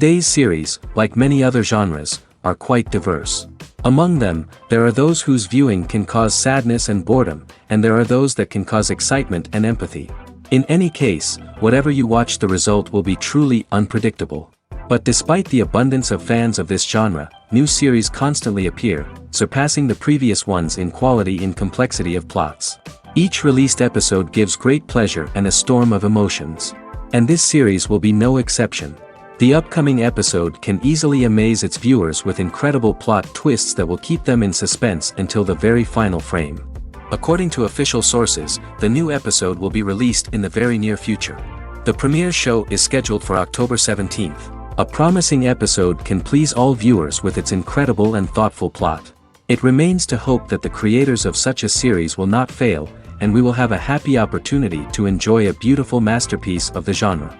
Today's series, like many other genres, are quite diverse. Among them, there are those whose viewing can cause sadness and boredom, and there are those that can cause excitement and empathy. In any case, whatever you watch, the result will be truly unpredictable. But despite the abundance of fans of this genre, new series constantly appear, surpassing the previous ones in quality and complexity of plots. Each released episode gives great pleasure and a storm of emotions. And this series will be no exception. The upcoming episode can easily amaze its viewers with incredible plot twists that will keep them in suspense until the very final frame. According to official sources, the new episode will be released in the very near future. The premiere show is scheduled for October 17th. A promising episode can please all viewers with its incredible and thoughtful plot. It remains to hope that the creators of such a series will not fail, and we will have a happy opportunity to enjoy a beautiful masterpiece of the genre.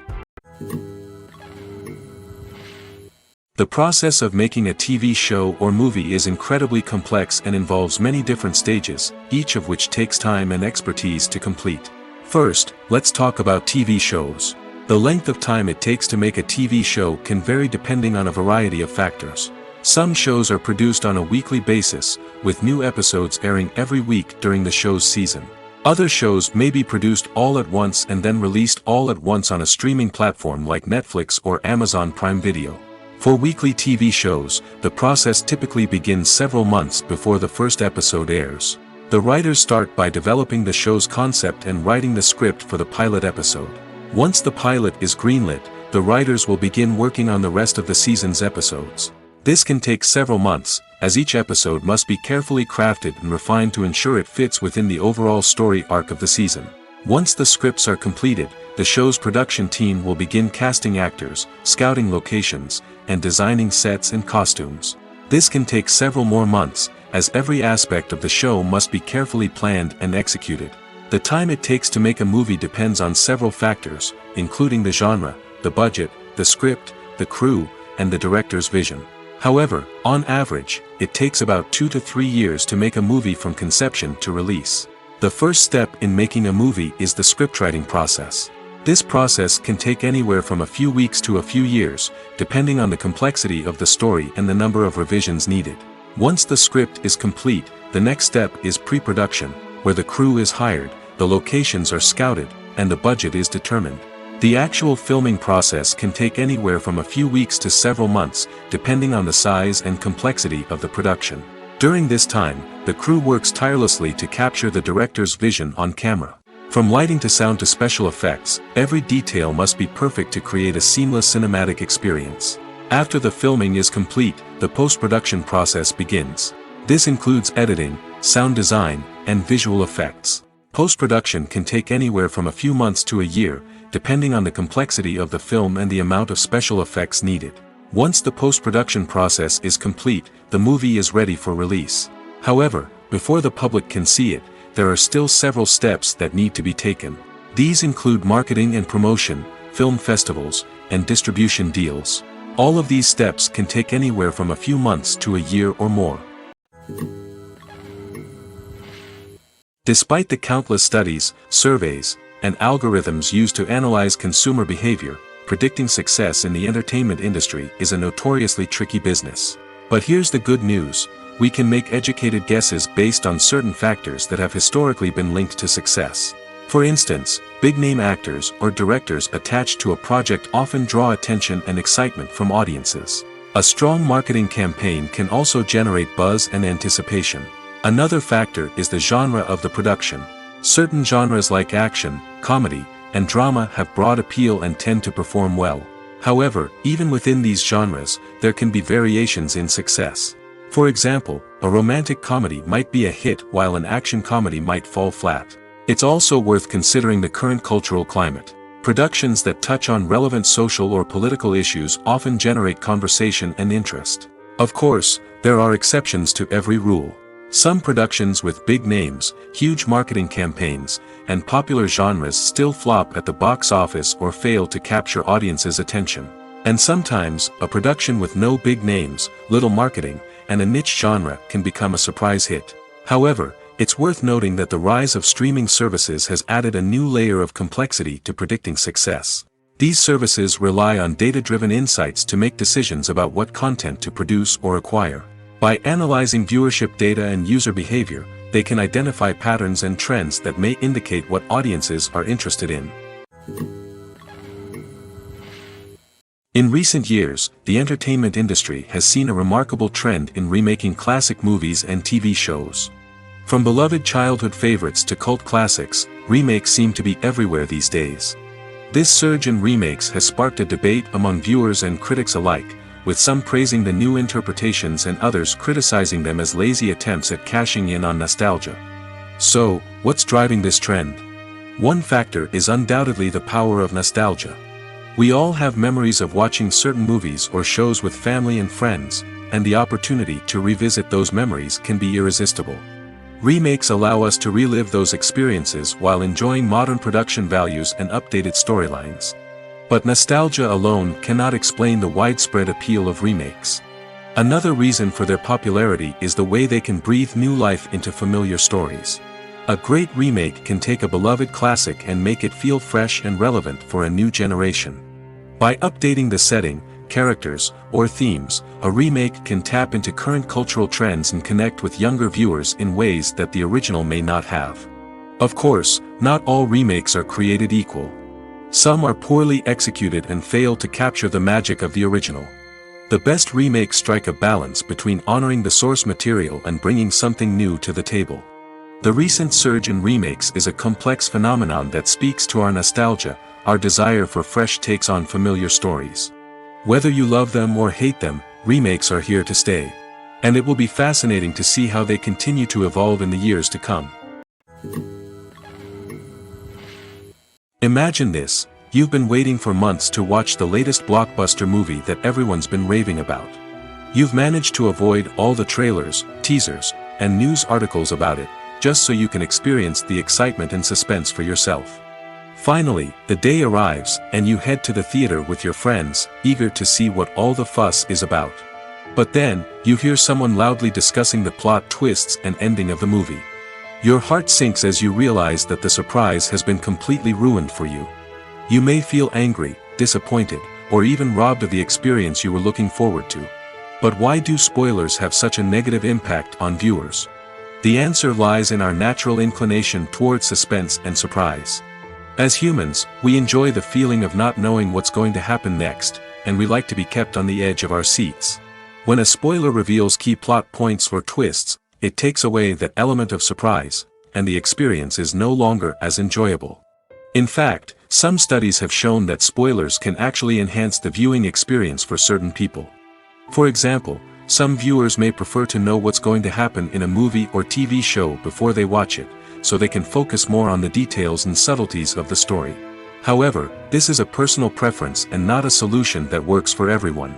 The process of making a TV show or movie is incredibly complex and involves many different stages, each of which takes time and expertise to complete. First, let's talk about TV shows. The length of time it takes to make a TV show can vary depending on a variety of factors. Some shows are produced on a weekly basis, with new episodes airing every week during the show's season. Other shows may be produced all at once and then released all at once on a streaming platform like Netflix or Amazon Prime Video. For weekly TV shows, the process typically begins several months before the first episode airs. The writers start by developing the show's concept and writing the script for the pilot episode. Once the pilot is greenlit, the writers will begin working on the rest of the season's episodes. This can take several months, as each episode must be carefully crafted and refined to ensure it fits within the overall story arc of the season. Once the scripts are completed, the show's production team will begin casting actors, scouting locations, and designing sets and costumes. This can take several more months, as every aspect of the show must be carefully planned and executed. The time it takes to make a movie depends on several factors, including the genre, the budget, the script, the crew, and the director's vision. However, on average, it takes about 2 to 3 years to make a movie from conception to release. The first step in making a movie is the scriptwriting process. This process can take anywhere from a few weeks to a few years, depending on the complexity of the story and the number of revisions needed. Once the script is complete, the next step is pre-production, where the crew is hired, the locations are scouted, and the budget is determined. The actual filming process can take anywhere from a few weeks to several months, depending on the size and complexity of the production. During this time, the crew works tirelessly to capture the director's vision on camera. From lighting to sound to special effects, every detail must be perfect to create a seamless cinematic experience. After the filming is complete, the post-production process begins. This includes editing, sound design, and visual effects. Post-production can take anywhere from a few months to a year, depending on the complexity of the film and the amount of special effects needed. Once the post-production process is complete, the movie is ready for release. However, before the public can see it, there are still several steps that need to be taken. These include marketing and promotion, film festivals, and distribution deals. All of these steps can take anywhere from a few months to a year or more. Despite the countless studies, surveys, and algorithms used to analyze consumer behavior, predicting success in the entertainment industry is a notoriously tricky business. But here's the good news. We can make educated guesses based on certain factors that have historically been linked to success. For instance, big-name actors or directors attached to a project often draw attention and excitement from audiences. A strong marketing campaign can also generate buzz and anticipation. Another factor is the genre of the production. Certain genres like action, comedy, and drama have broad appeal and tend to perform well. However, even within these genres, there can be variations in success. For example, a romantic comedy might be a hit while an action comedy might fall flat. It's also worth considering the current cultural climate. Productions that touch on relevant social or political issues often generate conversation and interest. Of course, there are exceptions to every rule. Some productions with big names, huge marketing campaigns, and popular genres still flop at the box office or fail to capture audiences' attention. And sometimes, a production with no big names, little marketing, and a niche genre can become a surprise hit. However, it's worth noting that the rise of streaming services has added a new layer of complexity to predicting success. These services rely on data-driven insights to make decisions about what content to produce or acquire. By analyzing viewership data and user behavior, they can identify patterns and trends that may indicate what audiences are interested in. In recent years, the entertainment industry has seen a remarkable trend in remaking classic movies and TV shows. From beloved childhood favorites to cult classics, remakes seem to be everywhere these days. This surge in remakes has sparked a debate among viewers and critics alike, with some praising the new interpretations and others criticizing them as lazy attempts at cashing in on nostalgia. So, what's driving this trend? One factor is undoubtedly the power of nostalgia. We all have memories of watching certain movies or shows with family and friends, and the opportunity to revisit those memories can be irresistible. Remakes allow us to relive those experiences while enjoying modern production values and updated storylines. But nostalgia alone cannot explain the widespread appeal of remakes. Another reason for their popularity is the way they can breathe new life into familiar stories. A great remake can take a beloved classic and make it feel fresh and relevant for a new generation. By updating the setting, characters, or themes, a remake can tap into current cultural trends and connect with younger viewers in ways that the original may not have. Of course, not all remakes are created equal. Some are poorly executed and fail to capture the magic of the original. The best remakes strike a balance between honoring the source material and bringing something new to the table. The recent surge in remakes is a complex phenomenon that speaks to our nostalgia, our desire for fresh takes on familiar stories. Whether you love them or hate them, remakes are here to stay. And it will be fascinating to see how they continue to evolve in the years to come. Imagine this: you've been waiting for months to watch the latest blockbuster movie that everyone's been raving about. You've managed to avoid all the trailers, teasers, and news articles about it, just so you can experience the excitement and suspense for yourself. Finally, the day arrives, and you head to the theater with your friends, eager to see what all the fuss is about. But then, you hear someone loudly discussing the plot twists and ending of the movie. Your heart sinks as you realize that the surprise has been completely ruined for you. You may feel angry, disappointed, or even robbed of the experience you were looking forward to. But why do spoilers have such a negative impact on viewers? The answer lies in our natural inclination toward suspense and surprise. As humans, we enjoy the feeling of not knowing what's going to happen next, and we like to be kept on the edge of our seats. When a spoiler reveals key plot points or twists, it takes away that element of surprise, and the experience is no longer as enjoyable. In fact, some studies have shown that spoilers can actually enhance the viewing experience for certain people. For example, some viewers may prefer to know what's going to happen in a movie or TV show before they watch it, so they can focus more on the details and subtleties of the story. However, this is a personal preference and not a solution that works for everyone.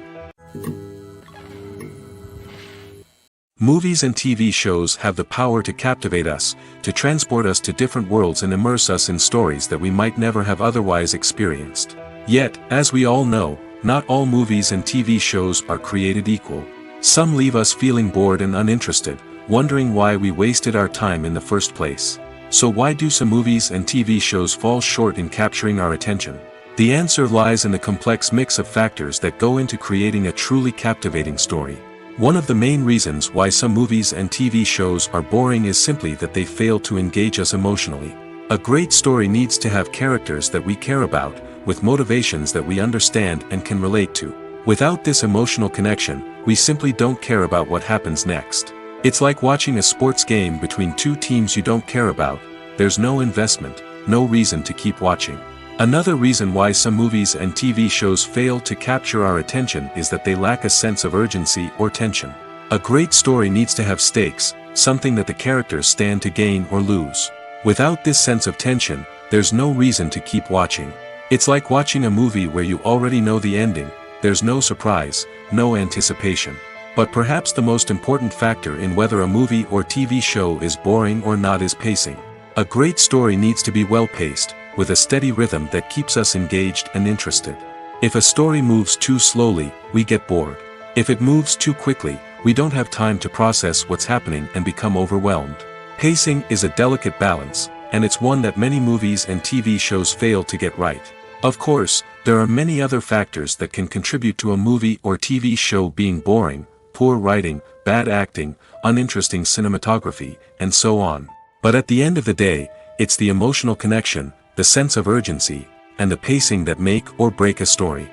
Movies and TV shows have the power to captivate us, to transport us to different worlds and immerse us in stories that we might never have otherwise experienced. Yet, as we all know, not all movies and TV shows are created equal. Some leave us feeling bored and uninterested, wondering why we wasted our time in the first place. So why do some movies and TV shows fall short in capturing our attention? The answer lies in the complex mix of factors that go into creating a truly captivating story. One of the main reasons why some movies and TV shows are boring is simply that they fail to engage us emotionally. A great story needs to have characters that we care about, with motivations that we understand and can relate to. Without this emotional connection, we simply don't care about what happens next. It's like watching a sports game between two teams you don't care about. There's no investment, no reason to keep watching. Another reason why some movies and TV shows fail to capture our attention is that they lack a sense of urgency or tension. A great story needs to have stakes, something that the characters stand to gain or lose. Without this sense of tension, there's no reason to keep watching. It's like watching a movie where you already know the ending. There's no surprise, no anticipation. But perhaps the most important factor in whether a movie or TV show is boring or not is pacing. A great story needs to be well-paced, with a steady rhythm that keeps us engaged and interested. If a story moves too slowly, we get bored. If it moves too quickly, we don't have time to process what's happening and become overwhelmed. Pacing is a delicate balance, and it's one that many movies and TV shows fail to get right. Of course, There are many other factors that can contribute to a movie or TV show being boring: poor writing, bad acting, uninteresting cinematography, and so on. But at the end of the day, it's the emotional connection, the sense of urgency, and the pacing that make or break a story.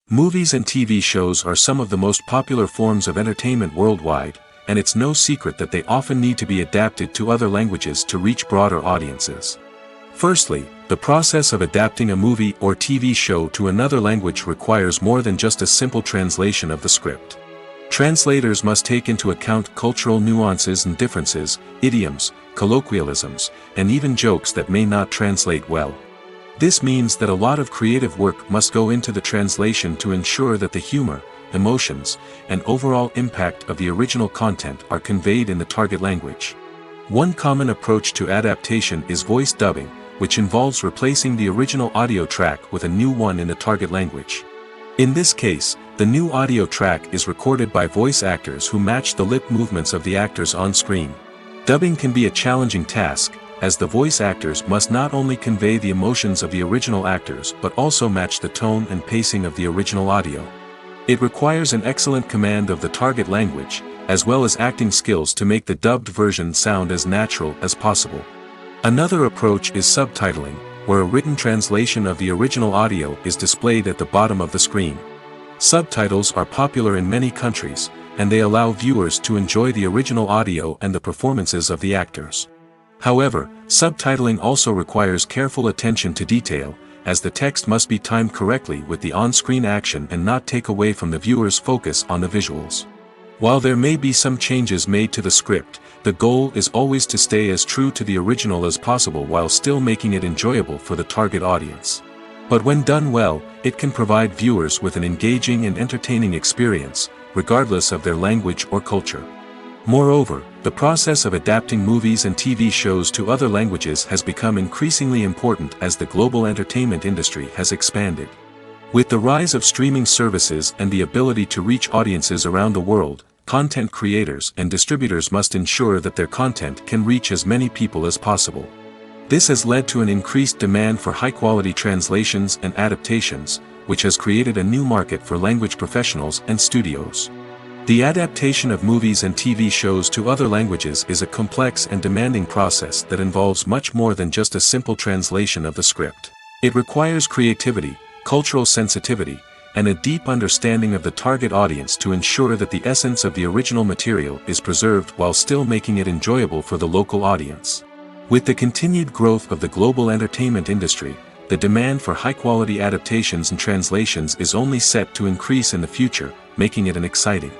Movies and TV shows are some of the most popular forms of entertainment worldwide, and it's no secret that they often need to be adapted to other languages to reach broader audiences. Firstly, the process of adapting a movie or TV show to another language requires more than just a simple translation of the script. Translators must take into account cultural nuances and differences, idioms, colloquialisms, and even jokes that may not translate well. This means that a lot of creative work must go into the translation to ensure that the humor, emotions, and overall impact of the original content are conveyed in the target language. One common approach to adaptation is voice dubbing, which involves replacing the original audio track with a new one in the target language. In this case, the new audio track is recorded by voice actors who match the lip movements of the actors on screen. Dubbing can be a challenging task, as the voice actors must not only convey the emotions of the original actors but also match the tone and pacing of the original audio. It requires an excellent command of the target language, as well as acting skills to make the dubbed version sound as natural as possible. Another approach is subtitling, where a written translation of the original audio is displayed at the bottom of the screen. Subtitles are popular in many countries, and they allow viewers to enjoy the original audio and the performances of the actors. However, subtitling also requires careful attention to detail, as the text must be timed correctly with the on-screen action and not take away from the viewer's focus on the visuals. While there may be some changes made to the script, the goal is always to stay as true to the original as possible while still making it enjoyable for the target audience. But when done well, it can provide viewers with an engaging and entertaining experience, regardless of their language or culture. Moreover, the process of adapting movies and TV shows to other languages has become increasingly important as the global entertainment industry has expanded. With the rise of streaming services and the ability to reach audiences around the world, content creators and distributors must ensure that their content can reach as many people as possible. This has led to an increased demand for high-quality translations and adaptations, which has created a new market for language professionals and studios. The adaptation of movies and TV shows to other languages is a complex and demanding process that involves much more than just a simple translation of the script. It requires creativity, cultural sensitivity, and a deep understanding of the target audience to ensure that the essence of the original material is preserved while still making it enjoyable for the local audience. With the continued growth of the global entertainment industry, the demand for high-quality adaptations and translations is only set to increase in the future, making it an exciting.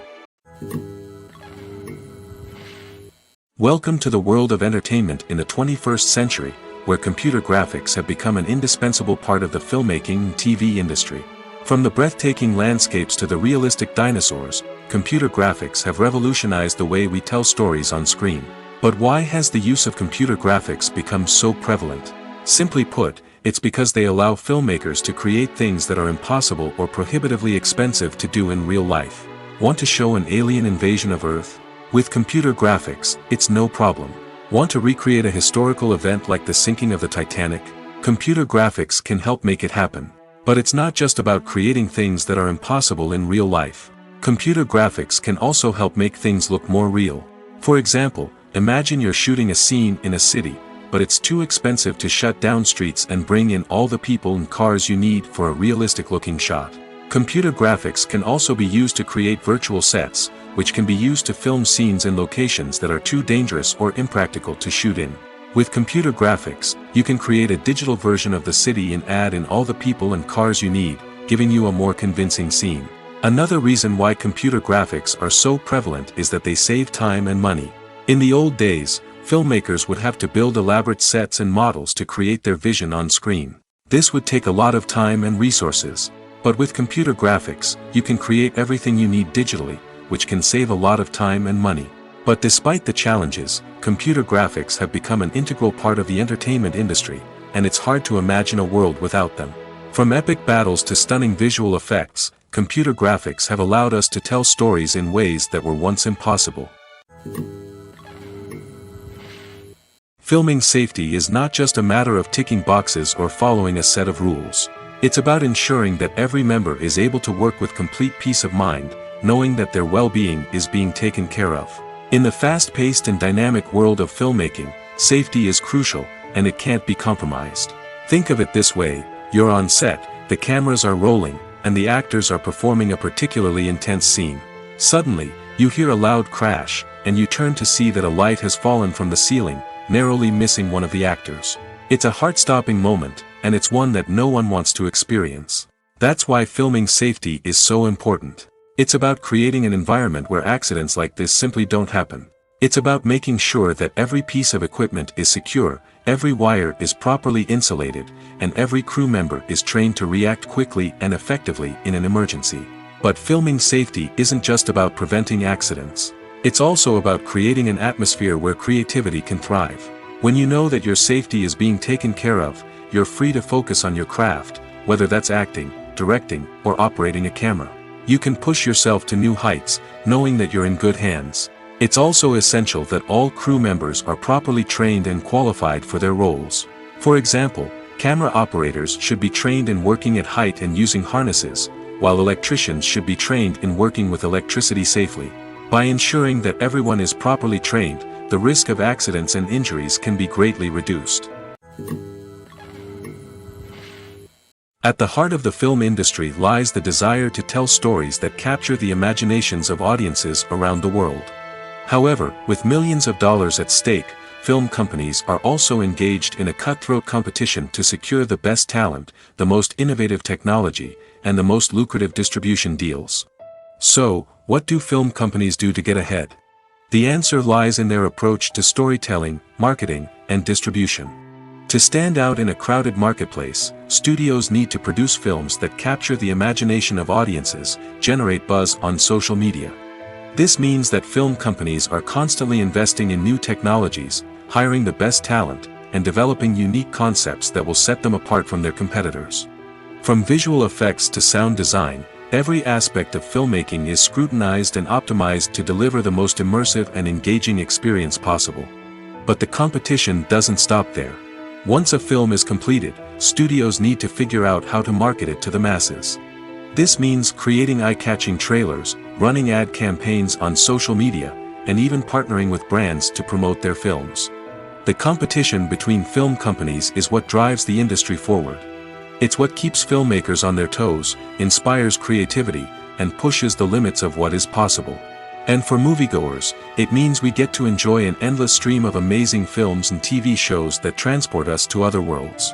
Welcome to the world of entertainment in the 21st century, where computer graphics have become an indispensable part of the filmmaking and TV industry. From the breathtaking landscapes to the realistic dinosaurs, computer graphics have revolutionized the way we tell stories on screen. But why has the use of computer graphics become so prevalent? Simply put, it's because they allow filmmakers to create things that are impossible or prohibitively expensive to do in real life. Want to show an alien invasion of Earth? With computer graphics, it's no problem. Want to recreate a historical event like the sinking of the Titanic? Computer graphics can help make it happen. But it's not just about creating things that are impossible in real life. Computer graphics can also help make things look more real. For example, imagine you're shooting a scene in a city, but it's too expensive to shut down streets and bring in all the people and cars you need for a realistic-looking shot. Computer graphics can also be used to create virtual sets, which can be used to film scenes in locations that are too dangerous or impractical to shoot in. With computer graphics, you can create a digital version of the city and add in all the people and cars you need, giving you a more convincing scene. Another reason why computer graphics are so prevalent is that they save time and money. In the old days, filmmakers would have to build elaborate sets and models to create their vision on screen. This would take a lot of time and resources. But with computer graphics, you can create everything you need digitally, which can save a lot of time and money. But despite the challenges, computer graphics have become an integral part of the entertainment industry, and it's hard to imagine a world without them. From epic battles to stunning visual effects, computer graphics have allowed us to tell stories in ways that were once impossible. Filming safety is not just a matter of ticking boxes or following a set of rules. It's about ensuring that every member is able to work with complete peace of mind, knowing that their well-being is being taken care of. In the fast-paced and dynamic world of filmmaking, safety is crucial, and it can't be compromised. Think of it this way: you're on set, the cameras are rolling, and the actors are performing a particularly intense scene. Suddenly, you hear a loud crash, and you turn to see that a light has fallen from the ceiling, narrowly missing one of the actors. It's a heart-stopping moment, and it's one that no one wants to experience. That's why filming safety is so important. It's about creating an environment where accidents like this simply don't happen. It's about making sure that every piece of equipment is secure, every wire is properly insulated, and every crew member is trained to react quickly and effectively in an emergency. But filming safety isn't just about preventing accidents. It's also about creating an atmosphere where creativity can thrive. When you know that your safety is being taken care of, you're free to focus on your craft, whether that's acting, directing, or operating a camera. You can push yourself to new heights, knowing that you're in good hands. It's also essential that all crew members are properly trained and qualified for their roles. For example, camera operators should be trained in working at height and using harnesses, while electricians should be trained in working with electricity safely. By ensuring that everyone is properly trained, the risk of accidents and injuries can be greatly reduced. At the heart of the film industry lies the desire to tell stories that capture the imaginations of audiences around the world. However, with millions of dollars at stake, film companies are also engaged in a cutthroat competition to secure the best talent, the most innovative technology, and the most lucrative distribution deals. So, what do film companies do to get ahead? The answer lies in their approach to storytelling, marketing, and distribution. To stand out in a crowded marketplace, studios need to produce films that capture the imagination of audiences, generate buzz on social media. This means that film companies are constantly investing in new technologies, hiring the best talent, and developing unique concepts that will set them apart from their competitors. From visual effects to sound design, every aspect of filmmaking is scrutinized and optimized to deliver the most immersive and engaging experience possible. But the competition doesn't stop there. Once a film is completed, studios need to figure out how to market it to the masses. This means creating eye-catching trailers, running ad campaigns on social media, and even partnering with brands to promote their films. The competition between film companies is what drives the industry forward. It's what keeps filmmakers on their toes, inspires creativity, and pushes the limits of what is possible. And for moviegoers, it means we get to enjoy an endless stream of amazing films and TV shows that transport us to other worlds.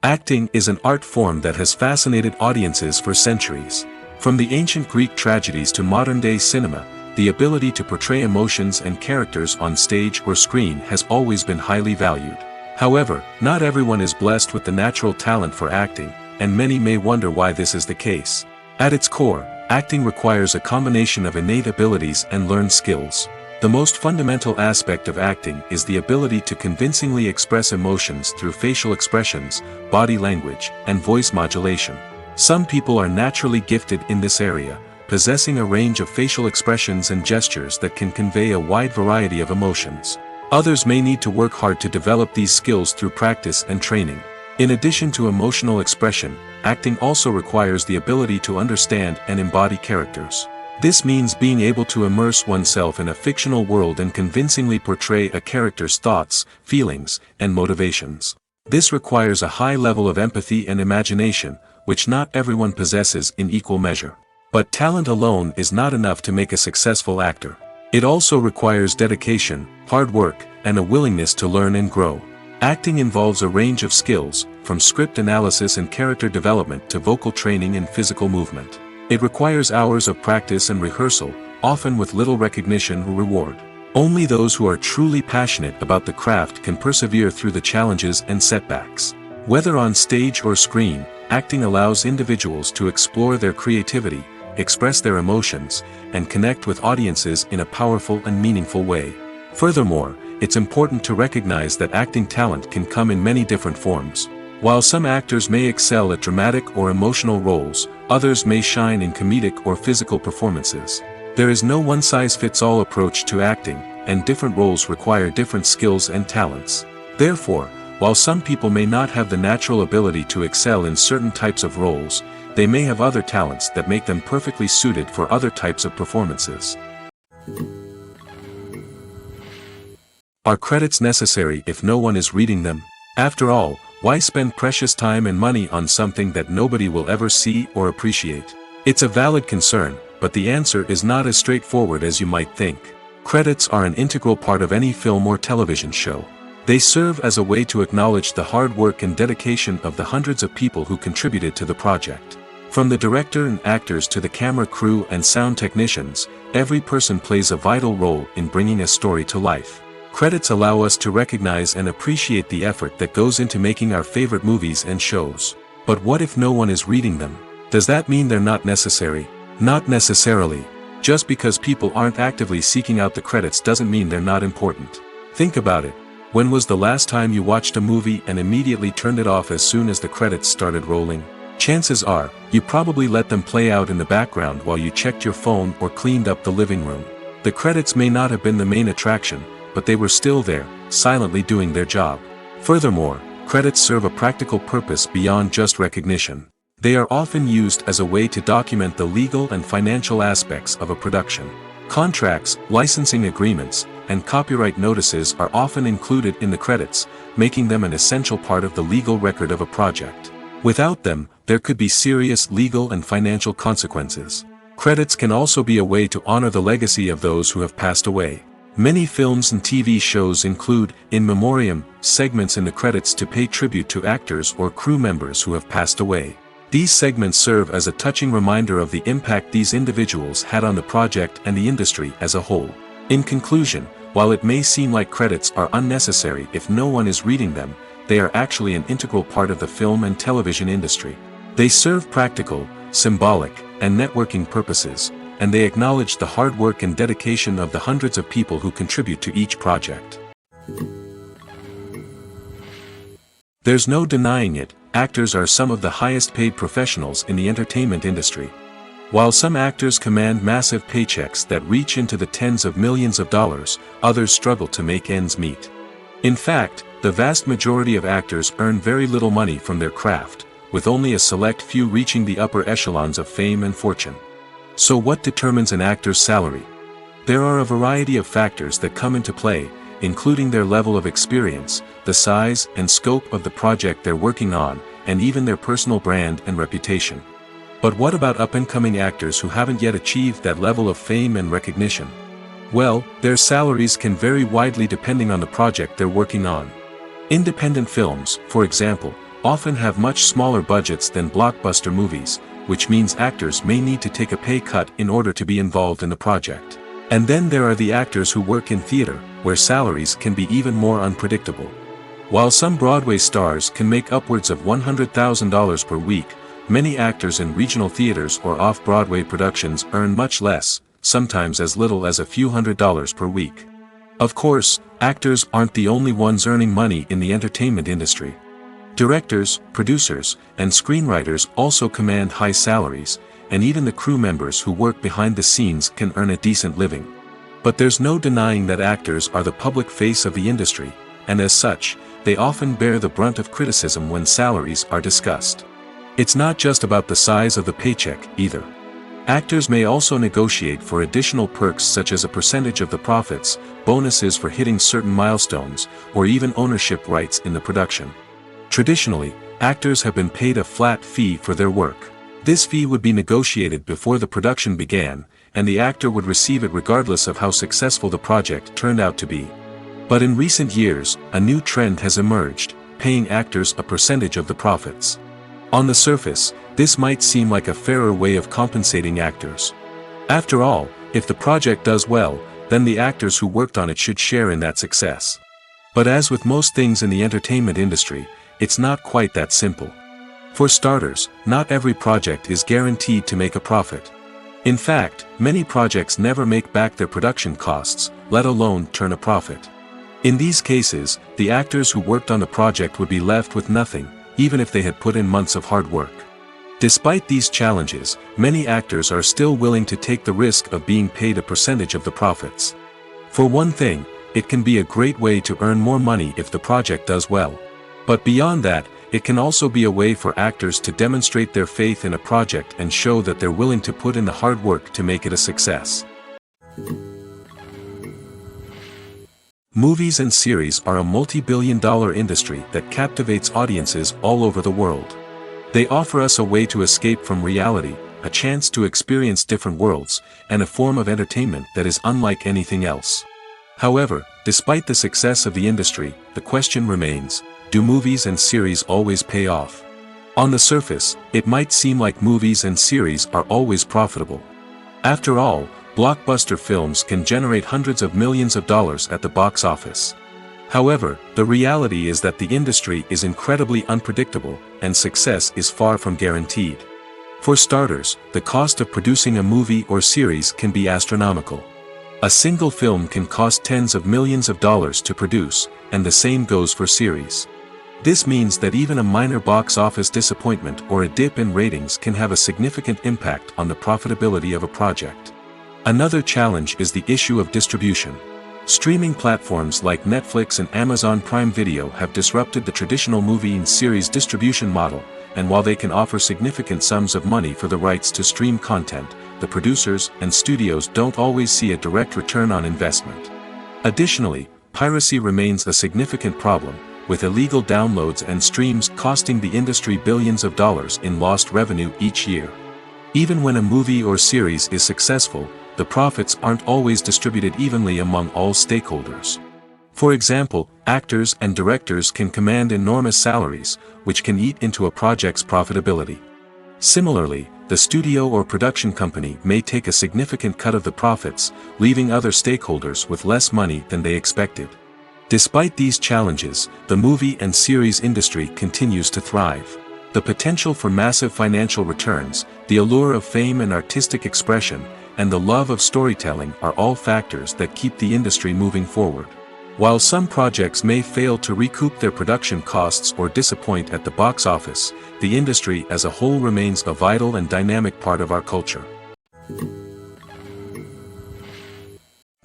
Acting is an art form that has fascinated audiences for centuries. From the ancient Greek tragedies to modern-day cinema, the ability to portray emotions and characters on stage or screen has always been highly valued. However, not everyone is blessed with the natural talent for acting, and many may wonder why this is the case. At its core, acting requires a combination of innate abilities and learned skills. The most fundamental aspect of acting is the ability to convincingly express emotions through facial expressions, body language, and voice modulation. Some people are naturally gifted in this area, possessing a range of facial expressions and gestures that can convey a wide variety of emotions. Others may need to work hard to develop these skills through practice and training. In addition to emotional expression, acting also requires the ability to understand and embody characters. This means being able to immerse oneself in a fictional world and convincingly portray a character's thoughts, feelings, and motivations. This requires a high level of empathy and imagination, which not everyone possesses in equal measure. But talent alone is not enough to make a successful actor. It also requires dedication, hard work, and a willingness to learn and grow. Acting involves a range of skills, from script analysis and character development to vocal training and physical movement. It requires hours of practice and rehearsal, often with little recognition or reward. Only those who are truly passionate about the craft can persevere through the challenges and setbacks. Whether on stage or screen, acting allows individuals to explore their creativity, express their emotions, and connect with audiences in a powerful and meaningful way. Furthermore, it's important to recognize that acting talent can come in many different forms. While some actors may excel at dramatic or emotional roles, others may shine in comedic or physical performances. There is no one-size-fits-all approach to acting, and different roles require different skills and talents. Therefore, while some people may not have the natural ability to excel in certain types of roles, they may have other talents that make them perfectly suited for other types of performances. Are credits necessary if no one is reading them? After all, why spend precious time and money on something that nobody will ever see or appreciate? It's a valid concern, but the answer is not as straightforward as you might think. Credits are an integral part of any film or television show. They serve as a way to acknowledge the hard work and dedication of the hundreds of people who contributed to the project. From the director and actors to the camera crew and sound technicians, every person plays a vital role in bringing a story to life. Credits allow us to recognize and appreciate the effort that goes into making our favorite movies and shows. But what if no one is reading them? Does that mean they're not necessary? Not necessarily. Just because people aren't actively seeking out the credits doesn't mean they're not important. Think about it. When was the last time you watched a movie and immediately turned it off as soon as the credits started rolling? Chances are, you probably let them play out in the background while you checked your phone or cleaned up the living room. The credits may not have been the main attraction, but they were still there, silently doing their job. Furthermore, credits serve a practical purpose beyond just recognition. They are often used as a way to document the legal and financial aspects of a production. Contracts, licensing agreements, and copyright notices are often included in the credits, making them an essential part of the legal record of a project. Without them, there could be serious legal and financial consequences. Credits can also be a way to honor the legacy of those who have passed away. Many films and TV shows include, in memoriam, segments in the credits to pay tribute to actors or crew members who have passed away. These segments serve as a touching reminder of the impact these individuals had on the project and the industry as a whole. In conclusion, while it may seem like credits are unnecessary if no one is reading them, they are actually an integral part of the film and television industry. They serve practical, symbolic, and networking purposes, and they acknowledge the hard work and dedication of the hundreds of people who contribute to each project. There's no denying it, actors are some of the highest paid professionals in the entertainment industry. While some actors command massive paychecks that reach into the tens of millions of dollars, others struggle to make ends meet. In fact, the vast majority of actors earn very little money from their craft, with only a select few reaching the upper echelons of fame and fortune. So what determines an actor's salary? There are a variety of factors that come into play, including their level of experience, the size and scope of the project they're working on, and even their personal brand and reputation. But what about up-and-coming actors who haven't yet achieved that level of fame and recognition? Well, their salaries can vary widely depending on the project they're working on. Independent films, for example, often have much smaller budgets than blockbuster movies, which means actors may need to take a pay cut in order to be involved in the project. And then there are the actors who work in theater, where salaries can be even more unpredictable. While some Broadway stars can make upwards of $100,000 per week, many actors in regional theaters or off-Broadway productions earn much less, sometimes as little as a few $100s per week. Of course, actors aren't the only ones earning money in the entertainment industry. Directors, producers, and screenwriters also command high salaries, and even the crew members who work behind the scenes can earn a decent living. But there's no denying that actors are the public face of the industry, and as such, they often bear the brunt of criticism when salaries are discussed. It's not just about the size of the paycheck, either. Actors may also negotiate for additional perks such as a percentage of the profits, bonuses for hitting certain milestones, or even ownership rights in the production. Traditionally, actors have been paid a flat fee for their work. This fee would be negotiated before the production began, and the actor would receive it regardless of how successful the project turned out to be. But in recent years, a new trend has emerged, paying actors a percentage of the profits. On the surface, this might seem like a fairer way of compensating actors. After all, if the project does well, then the actors who worked on it should share in that success. But as with most things in the entertainment industry, it's not quite that simple. For starters, not every project is guaranteed to make a profit. In fact, many projects never make back their production costs, let alone turn a profit. In these cases, the actors who worked on the project would be left with nothing, even if they had put in months of hard work. Despite these challenges, many actors are still willing to take the risk of being paid a percentage of the profits. For one thing, it can be a great way to earn more money if the project does well. But beyond that, it can also be a way for actors to demonstrate their faith in a project and show that they're willing to put in the hard work to make it a success. Movies and series are a multi-billion-dollar industry that captivates audiences all over the world. They offer us a way to escape from reality, a chance to experience different worlds, and a form of entertainment that is unlike anything else. However, despite the success of the industry, the question remains, do movies and series always pay off? On the surface, it might seem like movies and series are always profitable. After all, blockbuster films can generate hundreds of millions of dollars at the box office. However, the reality is that the industry is incredibly unpredictable, and success is far from guaranteed. For starters, the cost of producing a movie or series can be astronomical. A single film can cost tens of millions of dollars to produce, and the same goes for series. This means that even a minor box office disappointment or a dip in ratings can have a significant impact on the profitability of a project. Another challenge is the issue of distribution. Streaming platforms like Netflix and Amazon Prime Video have disrupted the traditional movie and series distribution model, and while they can offer significant sums of money for the rights to stream content, the producers and studios don't always see a direct return on investment. Additionally, piracy remains a significant problem, with illegal downloads and streams costing the industry billions of dollars in lost revenue each year. Even when a movie or series is successful, the profits aren't always distributed evenly among all stakeholders. For example, actors and directors can command enormous salaries, which can eat into a project's profitability. Similarly, the studio or production company may take a significant cut of the profits, leaving other stakeholders with less money than they expected. Despite these challenges, the movie and series industry continues to thrive. The potential for massive financial returns, the allure of fame and artistic expression, and the love of storytelling are all factors that keep the industry moving forward. While some projects may fail to recoup their production costs or disappoint at the box office, the industry as a whole remains a vital and dynamic part of our culture.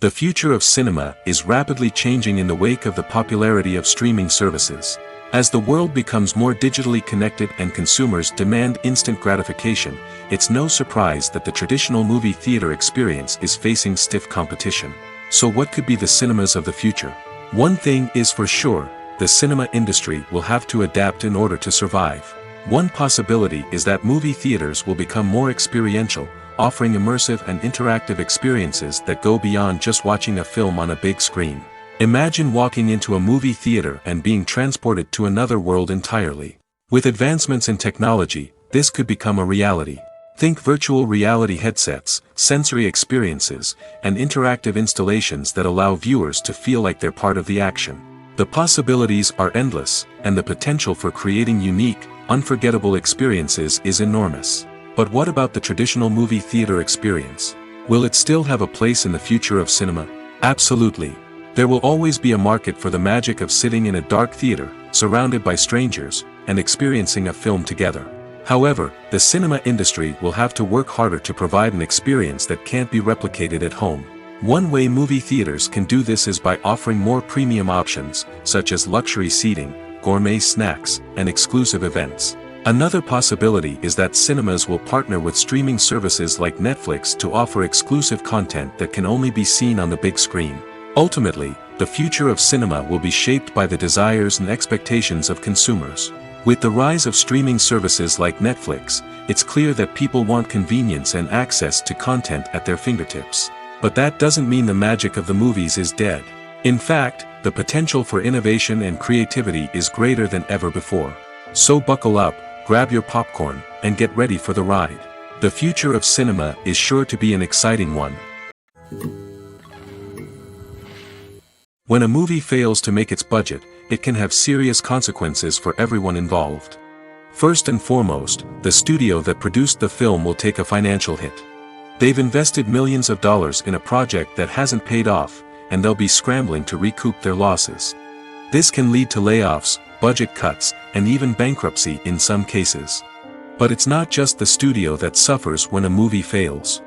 The future of cinema is rapidly changing in the wake of the popularity of streaming services. As the world becomes more digitally connected and consumers demand instant gratification, it's no surprise that the traditional movie theater experience is facing stiff competition. So what could be the cinemas of the future? One thing is for sure, the cinema industry will have to adapt in order to survive. One possibility is that movie theaters will become more experiential, offering immersive and interactive experiences that go beyond just watching a film on a big screen. Imagine walking into a movie theater and being transported to another world entirely. With advancements in technology, this could become a reality. Think virtual reality headsets, sensory experiences, and interactive installations that allow viewers to feel like they're part of the action. The possibilities are endless, and the potential for creating unique, unforgettable experiences is enormous. But what about the traditional movie theater experience? Will it still have a place in the future of cinema? Absolutely. There will always be a market for the magic of sitting in a dark theater, surrounded by strangers, and experiencing a film together. However, the cinema industry will have to work harder to provide an experience that can't be replicated at home. One way movie theaters can do this is by offering more premium options, such as luxury seating, gourmet snacks, and exclusive events. Another possibility is that cinemas will partner with streaming services like Netflix to offer exclusive content that can only be seen on the big screen. Ultimately, the future of cinema will be shaped by the desires and expectations of consumers. With the rise of streaming services like Netflix, it's clear that people want convenience and access to content at their fingertips. But that doesn't mean the magic of the movies is dead. In fact, the potential for innovation and creativity is greater than ever before. So buckle up, grab your popcorn, and get ready for the ride. The future of cinema is sure to be an exciting one. When a movie fails to make its budget, it can have serious consequences for everyone involved. First and foremost, the studio that produced the film will take a financial hit. They've invested millions of dollars in a project that hasn't paid off, and they'll be scrambling to recoup their losses. This can lead to layoffs, budget cuts, and even bankruptcy in some cases. But it's not just the studio that suffers when a movie fails.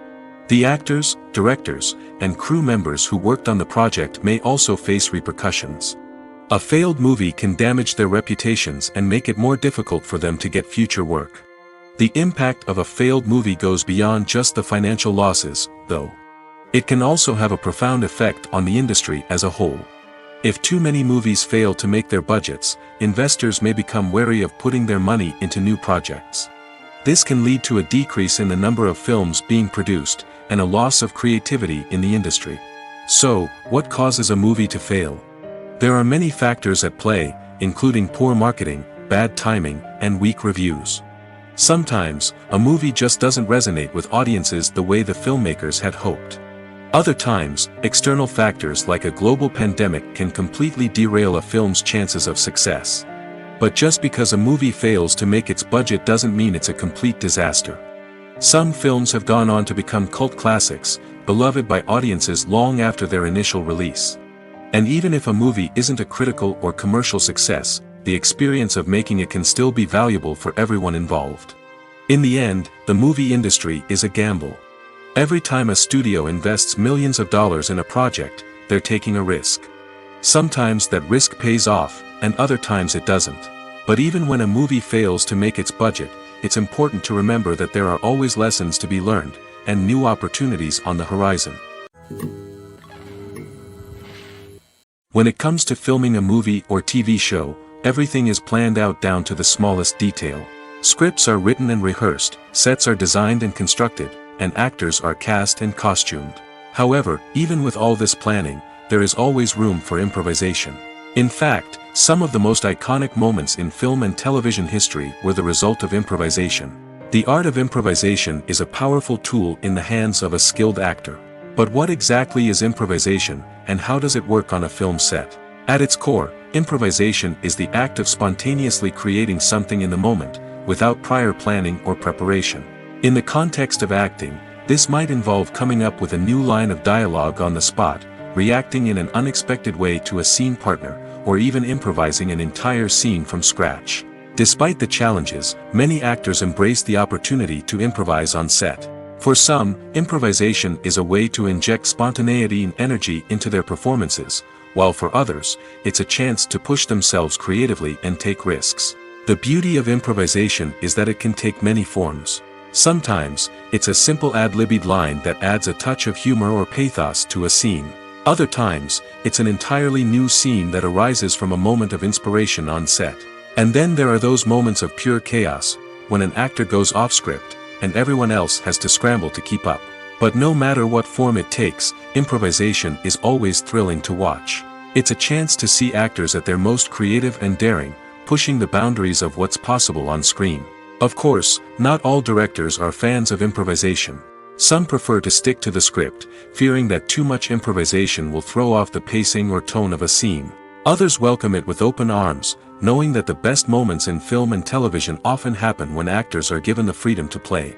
The actors, directors, and crew members who worked on the project may also face repercussions. A failed movie can damage their reputations and make it more difficult for them to get future work. The impact of a failed movie goes beyond just the financial losses, though. It can also have a profound effect on the industry as a whole. If too many movies fail to make their budgets, investors may become wary of putting their money into new projects. This can lead to a decrease in the number of films being produced, and a loss of creativity in the industry. So, what causes a movie to fail? There are many factors at play, including poor marketing, bad timing, and weak reviews. Sometimes, a movie just doesn't resonate with audiences the way the filmmakers had hoped. Other times, external factors like a global pandemic can completely derail a film's chances of success. But just because a movie fails to make its budget doesn't mean it's a complete disaster. Some films have gone on to become cult classics, beloved by audiences long after their initial release. And even if a movie isn't a critical or commercial success, the experience of making it can still be valuable for everyone involved. In the end, the movie industry is a gamble. Every time a studio invests millions of dollars in a project, they're taking a risk. Sometimes that risk pays off, and other times it doesn't. But even when a movie fails to make its budget, it's important to remember that there are always lessons to be learned, and new opportunities on the horizon. When it comes to filming a movie or TV show, everything is planned out down to the smallest detail. Scripts are written and rehearsed, sets are designed and constructed, and actors are cast and costumed. However, even with all this planning, there is always room for improvisation. In fact, some of the most iconic moments in film and television history were the result of improvisation. The art of improvisation is a powerful tool in the hands of a skilled actor. But what exactly is improvisation, and how does it work on a film set? At its core, improvisation is the act of spontaneously creating something in the moment, without prior planning or preparation. In the context of acting, this might involve coming up with a new line of dialogue on the spot, reacting in an unexpected way to a scene partner, or even improvising an entire scene from scratch. Despite the challenges, many actors embrace the opportunity to improvise on set. For some, improvisation is a way to inject spontaneity and energy into their performances, while for others, it's a chance to push themselves creatively and take risks. The beauty of improvisation is that it can take many forms. Sometimes, it's a simple ad-libbed line that adds a touch of humor or pathos to a scene. Other times, it's an entirely new scene that arises from a moment of inspiration on set. And then there are those moments of pure chaos, when an actor goes off script, and everyone else has to scramble to keep up. But no matter what form it takes, improvisation is always thrilling to watch. It's a chance to see actors at their most creative and daring, pushing the boundaries of what's possible on screen. Of course, not all directors are fans of improvisation. Some prefer to stick to the script, fearing that too much improvisation will throw off the pacing or tone of a scene. Others welcome it with open arms, knowing that the best moments in film and television often happen when actors are given the freedom to play.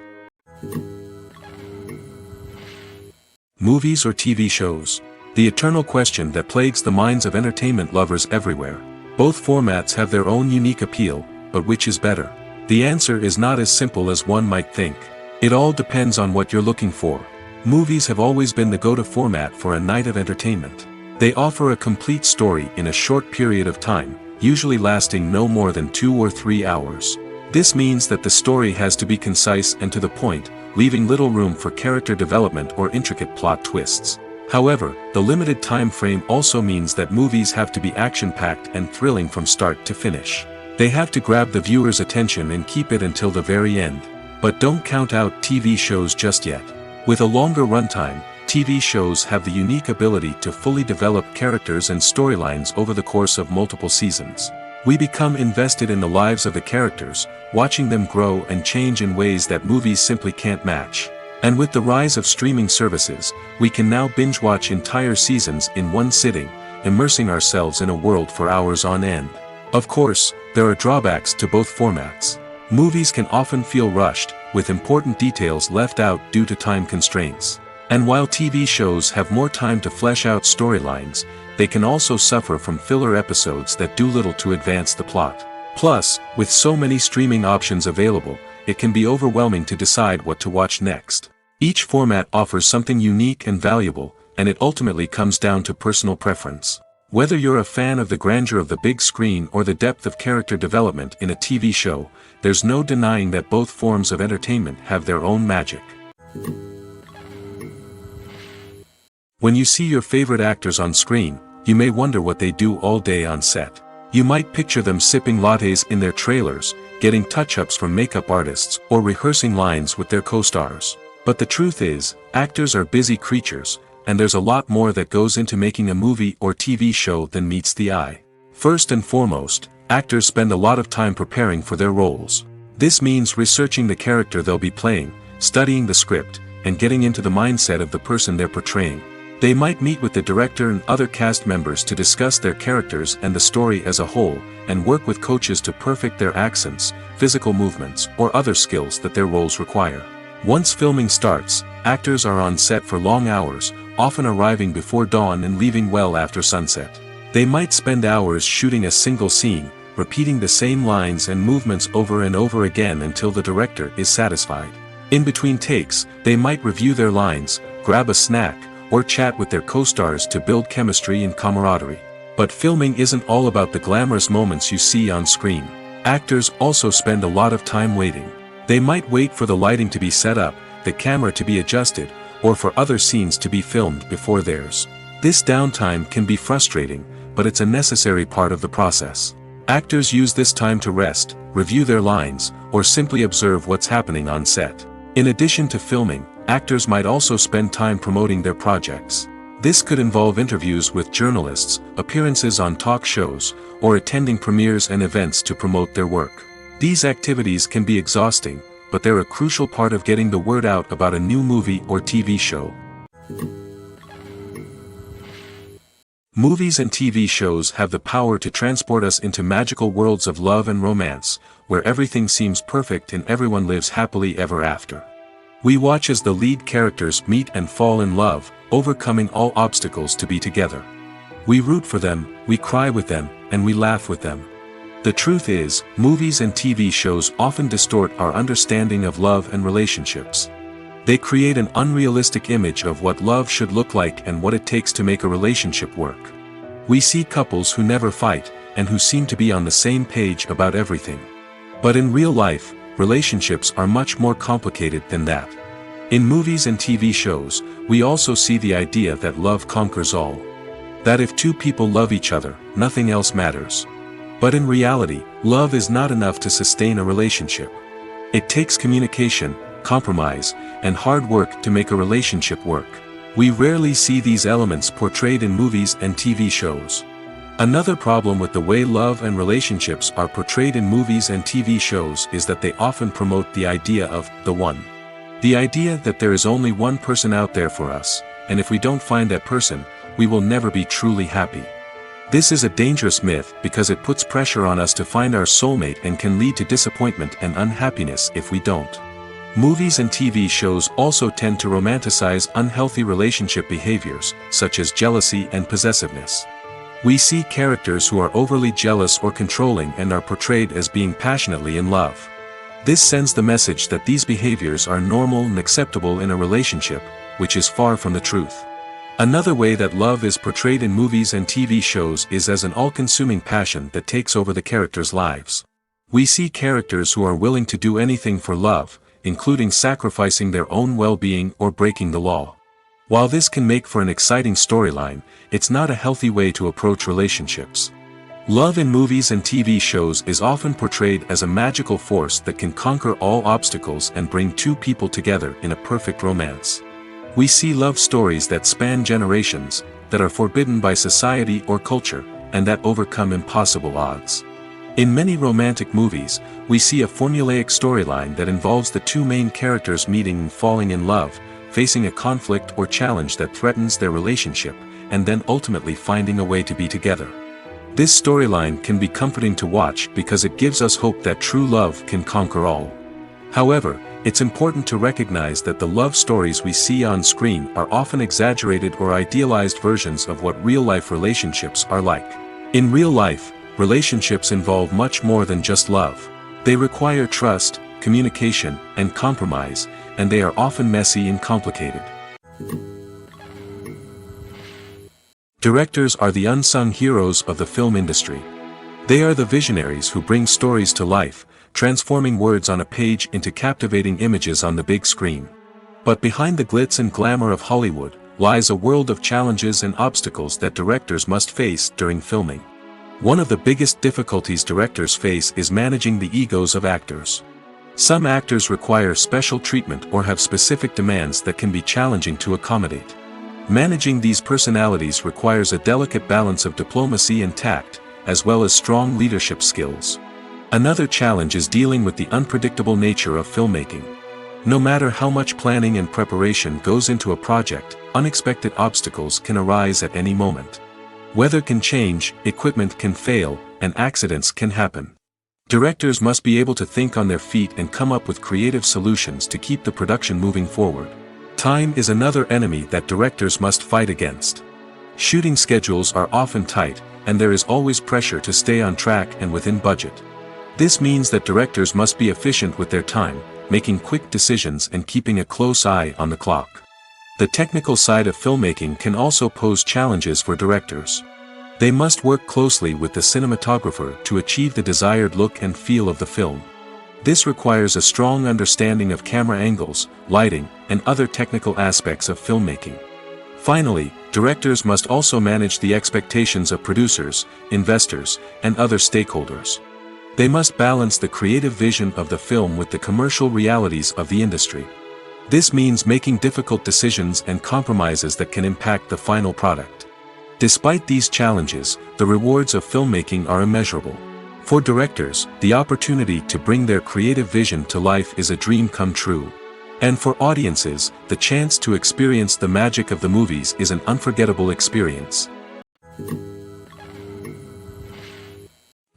Movies or TV shows? The eternal question that plagues the minds of entertainment lovers everywhere. Both formats have their own unique appeal, but which is better? The answer is not as simple as one might think. It all depends on what you're looking for. Movies have always been the go-to format for a night of entertainment. They offer a complete story in a short period of time, usually lasting no more than 2 or 3 hours. This means that the story has to be concise and to the point, leaving little room for character development or intricate plot twists. However, the limited time frame also means that movies have to be action-packed and thrilling from start to finish. They have to grab the viewer's attention and keep it until the very end. But don't count out TV shows just yet. With a longer runtime, TV shows have the unique ability to fully develop characters and storylines over the course of multiple seasons. We become invested in the lives of the characters, watching them grow and change in ways that movies simply can't match. And with the rise of streaming services, we can now binge-watch entire seasons in one sitting, immersing ourselves in a world for hours on end. Of course, there are drawbacks to both formats. Movies can often feel rushed, with important details left out due to time constraints. And while TV shows have more time to flesh out storylines, they can also suffer from filler episodes that do little to advance the plot. Plus, with so many streaming options available, it can be overwhelming to decide what to watch next. Each format offers something unique and valuable, and it ultimately comes down to personal preference. Whether you're a fan of the grandeur of the big screen or the depth of character development in a TV show, there's no denying that both forms of entertainment have their own magic. When you see your favorite actors on screen, you may wonder what they do all day on set. You might picture them sipping lattes in their trailers, getting touch-ups from makeup artists, or rehearsing lines with their co-stars. But the truth is, actors are busy creatures, and there's a lot more that goes into making a movie or TV show than meets the eye. First and foremost, actors spend a lot of time preparing for their roles. This means researching the character they'll be playing, studying the script, and getting into the mindset of the person they're portraying. They might meet with the director and other cast members to discuss their characters and the story as a whole, and work with coaches to perfect their accents, physical movements, or other skills that their roles require. Once filming starts, actors are on set for long hours, often arriving before dawn and leaving well after sunset. They might spend hours shooting a single scene, repeating the same lines and movements over and over again until the director is satisfied. In between takes, they might review their lines, grab a snack, or chat with their co-stars to build chemistry and camaraderie. But filming isn't all about the glamorous moments you see on screen. Actors also spend a lot of time waiting. They might wait for the lighting to be set up, the camera to be adjusted, or for other scenes to be filmed before theirs. This downtime can be frustrating, but it's a necessary part of the process. Actors use this time to rest, review their lines, or simply observe what's happening on set. In addition to filming, actors might also spend time promoting their projects. This could involve interviews with journalists, appearances on talk shows, or attending premieres and events to promote their work. These activities can be exhausting, but they're a crucial part of getting the word out about a new movie or TV show. Movies and TV shows have the power to transport us into magical worlds of love and romance, where everything seems perfect and everyone lives happily ever after. We watch as the lead characters meet and fall in love, overcoming all obstacles to be together. We root for them, we cry with them, and we laugh with them. The truth is, movies and TV shows often distort our understanding of love and relationships. They create an unrealistic image of what love should look like and what it takes to make a relationship work. We see couples who never fight, and who seem to be on the same page about everything. But in real life, relationships are much more complicated than that. In movies and TV shows, we also see the idea that love conquers all. That if two people love each other, nothing else matters. But in reality, love is not enough to sustain a relationship. It takes communication, compromise, and hard work to make a relationship work. We rarely see these elements portrayed in movies and TV shows. Another problem with the way love and relationships are portrayed in movies and TV shows is that they often promote the idea of the one. The idea that there is only one person out there for us, and if we don't find that person, we will never be truly happy. This is a dangerous myth because it puts pressure on us to find our soulmate and can lead to disappointment and unhappiness if we don't. Movies and TV shows also tend to romanticize unhealthy relationship behaviors, such as jealousy and possessiveness. We see characters who are overly jealous or controlling and are portrayed as being passionately in love. This sends the message that these behaviors are normal and acceptable in a relationship, which is far from the truth. Another way that love is portrayed in movies and TV shows is as an all-consuming passion that takes over the characters' lives. We see characters who are willing to do anything for love, including sacrificing their own well-being or breaking the law. While this can make for an exciting storyline, it's not a healthy way to approach relationships. Love in movies and TV shows is often portrayed as a magical force that can conquer all obstacles and bring two people together in a perfect romance. We see love stories that span generations, that are forbidden by society or culture, and that overcome impossible odds. In many romantic movies, we see a formulaic storyline that involves the two main characters meeting and falling in love, facing a conflict or challenge that threatens their relationship, and then ultimately finding a way to be together. This storyline can be comforting to watch because it gives us hope that true love can conquer all. However, it's important to recognize that the love stories we see on screen are often exaggerated or idealized versions of what real-life relationships are like. In real life, relationships involve much more than just love. They require trust, communication, and compromise, and they are often messy and complicated. Directors are the unsung heroes of the film industry. They are the visionaries who bring stories to life, transforming words on a page into captivating images on the big screen. But behind the glitz and glamour of Hollywood, lies a world of challenges and obstacles that directors must face during filming. One of the biggest difficulties directors face is managing the egos of actors. Some actors require special treatment or have specific demands that can be challenging to accommodate. Managing these personalities requires a delicate balance of diplomacy and tact, as well as strong leadership skills. Another challenge is dealing with the unpredictable nature of filmmaking. No matter how much planning and preparation goes into a project, unexpected obstacles can arise at any moment. Weather can change, equipment can fail, and accidents can happen. Directors must be able to think on their feet and come up with creative solutions to keep the production moving forward. Time is another enemy that directors must fight against. Shooting schedules are often tight, and there is always pressure to stay on track and within budget. This means that directors must be efficient with their time, making quick decisions and keeping a close eye on the clock. The technical side of filmmaking can also pose challenges for directors. They must work closely with the cinematographer to achieve the desired look and feel of the film. This requires a strong understanding of camera angles, lighting, and other technical aspects of filmmaking. Finally, directors must also manage the expectations of producers, investors, and other stakeholders. They must balance the creative vision of the film with the commercial realities of the industry. This means making difficult decisions and compromises that can impact the final product. Despite these challenges, the rewards of filmmaking are immeasurable. For directors, the opportunity to bring their creative vision to life is a dream come true. And for audiences, the chance to experience the magic of the movies is an unforgettable experience.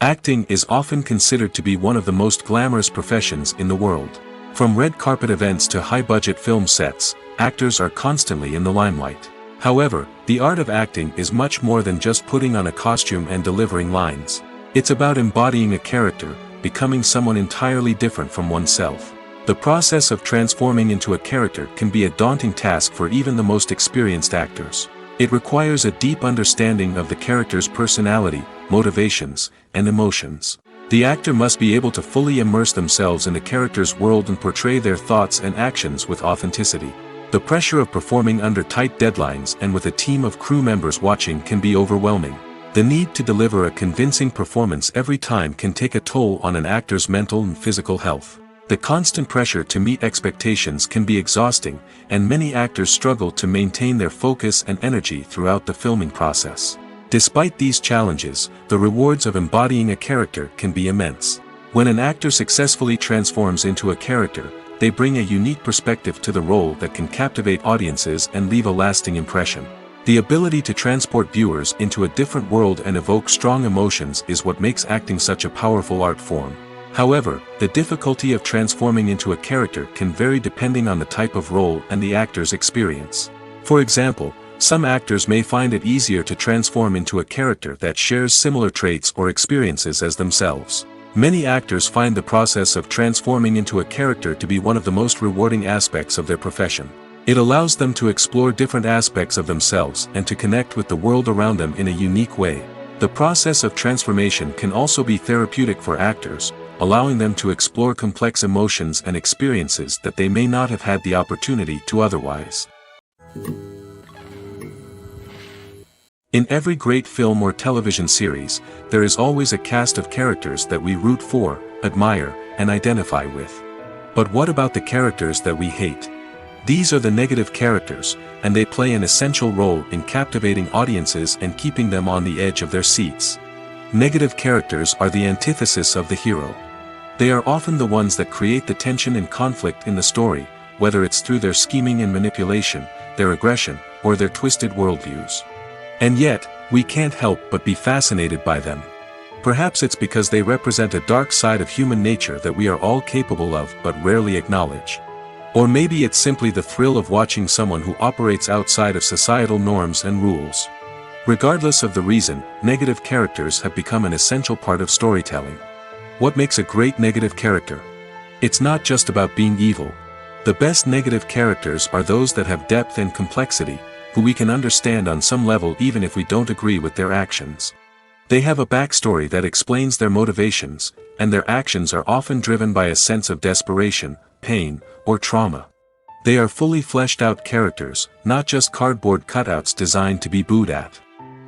Acting is often considered to be one of the most glamorous professions in the world. From red carpet events to high-budget film sets, actors are constantly in the limelight. However, the art of acting is much more than just putting on a costume and delivering lines. It's about embodying a character, becoming someone entirely different from oneself. The process of transforming into a character can be a daunting task for even the most experienced actors. It requires a deep understanding of the character's personality, motivations, and emotions. The actor must be able to fully immerse themselves in the character's world and portray their thoughts and actions with authenticity. The pressure of performing under tight deadlines and with a team of crew members watching can be overwhelming. The need to deliver a convincing performance every time can take a toll on an actor's mental and physical health. The constant pressure to meet expectations can be exhausting, and many actors struggle to maintain their focus and energy throughout the filming process. Despite these challenges, the rewards of embodying a character can be immense. When an actor successfully transforms into a character, they bring a unique perspective to the role that can captivate audiences and leave a lasting impression. The ability to transport viewers into a different world and evoke strong emotions is what makes acting such a powerful art form. However, the difficulty of transforming into a character can vary depending on the type of role and the actor's experience. For example, some actors may find it easier to transform into a character that shares similar traits or experiences as themselves. Many actors find the process of transforming into a character to be one of the most rewarding aspects of their profession. It allows them to explore different aspects of themselves and to connect with the world around them in a unique way. The process of transformation can also be therapeutic for actors, allowing them to explore complex emotions and experiences that they may not have had the opportunity to otherwise. In every great film or television series, there is always a cast of characters that we root for, admire, and identify with. But what about the characters that we hate? These are the negative characters, and they play an essential role in captivating audiences and keeping them on the edge of their seats. Negative characters are the antithesis of the hero. They are often the ones that create the tension and conflict in the story, whether it's through their scheming and manipulation, their aggression, or their twisted worldviews. And yet, we can't help but be fascinated by them. Perhaps it's because they represent a dark side of human nature that we are all capable of but rarely acknowledge. Or maybe it's simply the thrill of watching someone who operates outside of societal norms and rules. Regardless of the reason, negative characters have become an essential part of storytelling. What makes a great negative character? It's not just about being evil. The best negative characters are those that have depth and complexity, who we can understand on some level even if we don't agree with their actions. They have a backstory that explains their motivations, and their actions are often driven by a sense of desperation, pain, or trauma. They are fully fleshed out characters, not just cardboard cutouts designed to be booed at.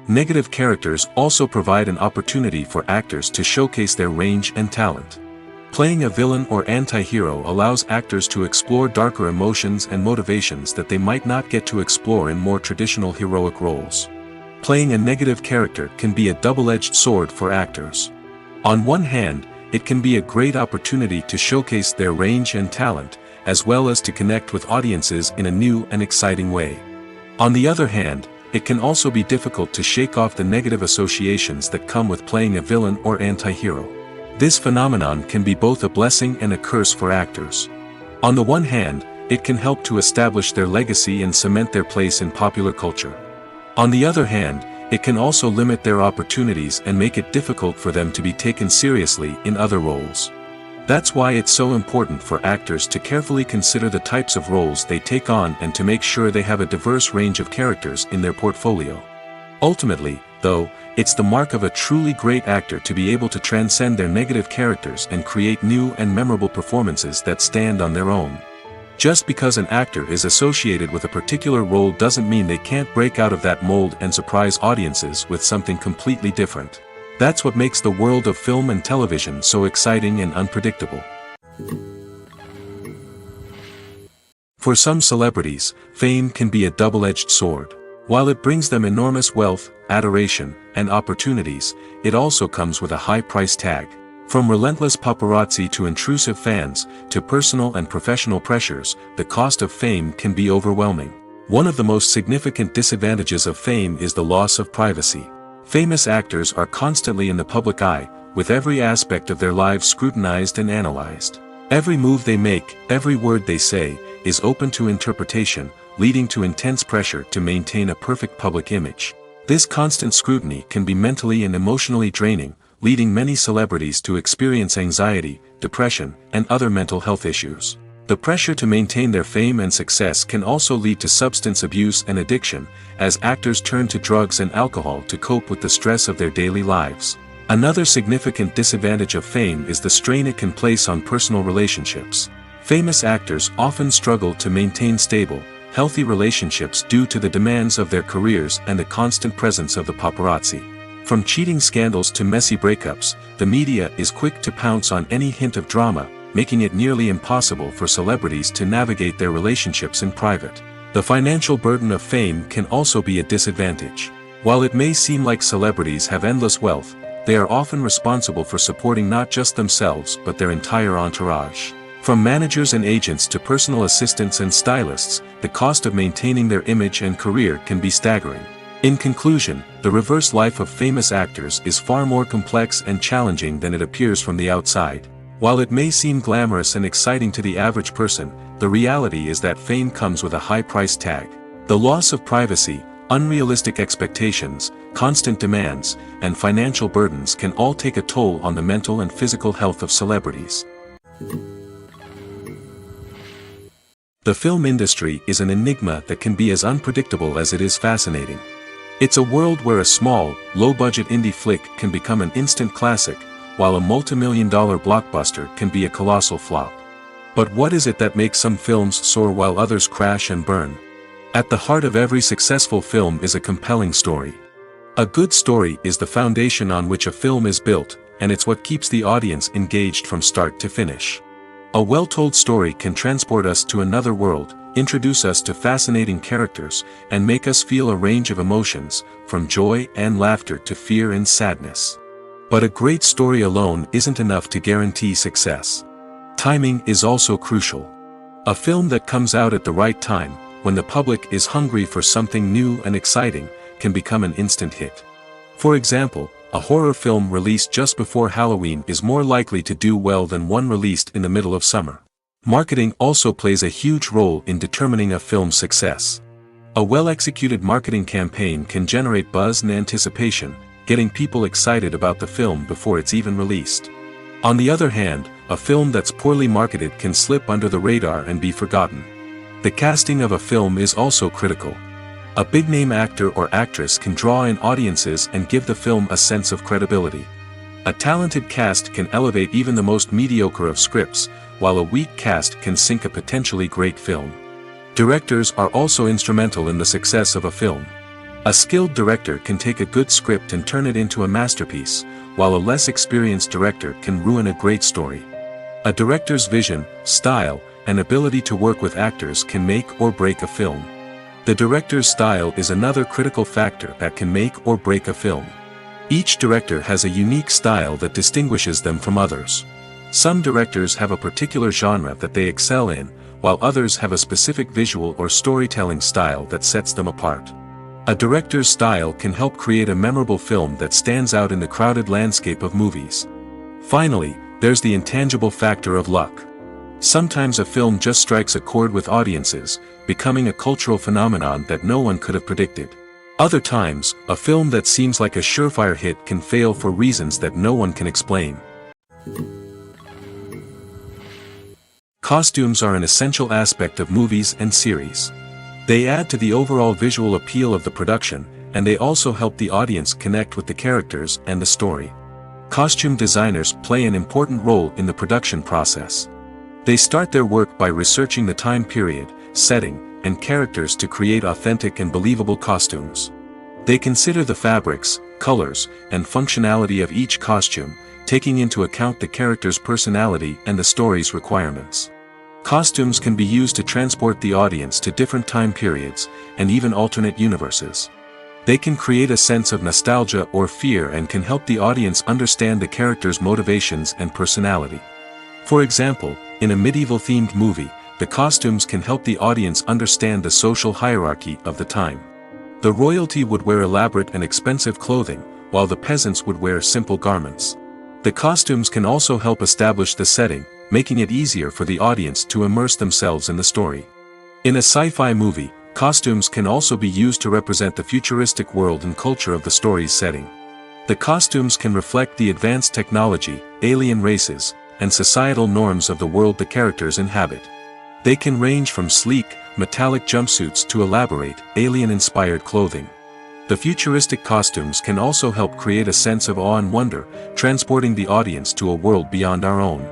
Negative characters also provide an opportunity for actors to showcase their range and talent. Playing a villain or anti-hero allows actors to explore darker emotions and motivations that they might not get to explore in more traditional heroic roles. Playing a negative character can be a double-edged sword for actors. On one hand, it can be a great opportunity to showcase their range and talent, as well as to connect with audiences in a new and exciting way. On the other hand, it can also be difficult to shake off the negative associations that come with playing a villain or anti-hero. This phenomenon can be both a blessing and a curse for actors. On the one hand, it can help to establish their legacy and cement their place in popular culture. On the other hand, it can also limit their opportunities and make it difficult for them to be taken seriously in other roles. That's why it's so important for actors to carefully consider the types of roles they take on and to make sure they have a diverse range of characters in their portfolio. Ultimately, though, it's the mark of a truly great actor to be able to transcend their negative characters and create new and memorable performances that stand on their own. Just because an actor is associated with a particular role doesn't mean they can't break out of that mold and surprise audiences with something completely different. That's what makes the world of film and television so exciting and unpredictable. For some celebrities, fame can be a double-edged sword. While it brings them enormous wealth, adoration, and opportunities, it also comes with a high price tag. From relentless paparazzi to intrusive fans, to personal and professional pressures, the cost of fame can be overwhelming. One of the most significant disadvantages of fame is the loss of privacy. Famous actors are constantly in the public eye, with every aspect of their lives scrutinized and analyzed. Every move they make, every word they say, is open to interpretation, leading to intense pressure to maintain a perfect public image. This constant scrutiny can be mentally and emotionally draining, leading many celebrities to experience anxiety, depression, and other mental health issues. The pressure to maintain their fame and success can also lead to substance abuse and addiction, as actors turn to drugs and alcohol to cope with the stress of their daily lives. Another significant disadvantage of fame is the strain it can place on personal relationships. Famous actors often struggle to maintain stable, healthy relationships due to the demands of their careers and the constant presence of the paparazzi. From cheating scandals to messy breakups, the media is quick to pounce on any hint of drama, making it nearly impossible for celebrities to navigate their relationships in private. The financial burden of fame can also be a disadvantage. While it may seem like celebrities have endless wealth, they are often responsible for supporting not just themselves but their entire entourage. From managers and agents to personal assistants and stylists, the cost of maintaining their image and career can be staggering. In conclusion, the reverse life of famous actors is far more complex and challenging than it appears from the outside. While it may seem glamorous and exciting to the average person, the reality is that fame comes with a high price tag. The loss of privacy, unrealistic expectations, constant demands, and financial burdens can all take a toll on the mental and physical health of celebrities. The film industry is an enigma that can be as unpredictable as it is fascinating. It's a world where a small, low-budget indie flick can become an instant classic, while a multi-million-dollar blockbuster can be a colossal flop. But what is it that makes some films soar while others crash and burn? At the heart of every successful film is a compelling story. A good story is the foundation on which a film is built, and it's what keeps the audience engaged from start to finish. A well-told story can transport us to another world, introduce us to fascinating characters, and make us feel a range of emotions, from joy and laughter to fear and sadness. But a great story alone isn't enough to guarantee success. Timing is also crucial. A film that comes out at the right time, when the public is hungry for something new and exciting, can become an instant hit. For example, a horror film released just before Halloween is more likely to do well than one released in the middle of summer. Marketing also plays a huge role in determining a film's success. A well-executed marketing campaign can generate buzz and anticipation, getting people excited about the film before it's even released. On the other hand, a film that's poorly marketed can slip under the radar and be forgotten. The casting of a film is also critical. A big-name actor or actress can draw in audiences and give the film a sense of credibility. A talented cast can elevate even the most mediocre of scripts, while a weak cast can sink a potentially great film. Directors are also instrumental in the success of a film. A skilled director can take a good script and turn it into a masterpiece, while a less experienced director can ruin a great story. A director's vision, style, and ability to work with actors can make or break a film. The director's style is another critical factor that can make or break a film. Each director has a unique style that distinguishes them from others. Some directors have a particular genre that they excel in, while others have a specific visual or storytelling style that sets them apart. A director's style can help create a memorable film that stands out in the crowded landscape of movies. Finally, there's the intangible factor of luck. Sometimes a film just strikes a chord with audiences, becoming a cultural phenomenon that no one could have predicted. Other times, a film that seems like a surefire hit can fail for reasons that no one can explain. Costumes are an essential aspect of movies and series. They add to the overall visual appeal of the production, and they also help the audience connect with the characters and the story. Costume designers play an important role in the production process. They start their work by researching the time period, setting, and characters to create authentic and believable costumes. They consider the fabrics, colors, and functionality of each costume, taking into account the character's personality and the story's requirements. Costumes can be used to transport the audience to different time periods, and even alternate universes. They can create a sense of nostalgia or fear and can help the audience understand the character's motivations and personality. For example, in a medieval-themed movie, the costumes can help the audience understand the social hierarchy of the time. The royalty would wear elaborate and expensive clothing, while the peasants would wear simple garments. The costumes can also help establish the setting, making it easier for the audience to immerse themselves in the story. In a sci-fi movie, costumes can also be used to represent the futuristic world and culture of the story's setting. The costumes can reflect the advanced technology, alien races, and societal norms of the world the characters inhabit. They can range from sleek, metallic jumpsuits to elaborate, alien-inspired clothing. The futuristic costumes can also help create a sense of awe and wonder, transporting the audience to a world beyond our own.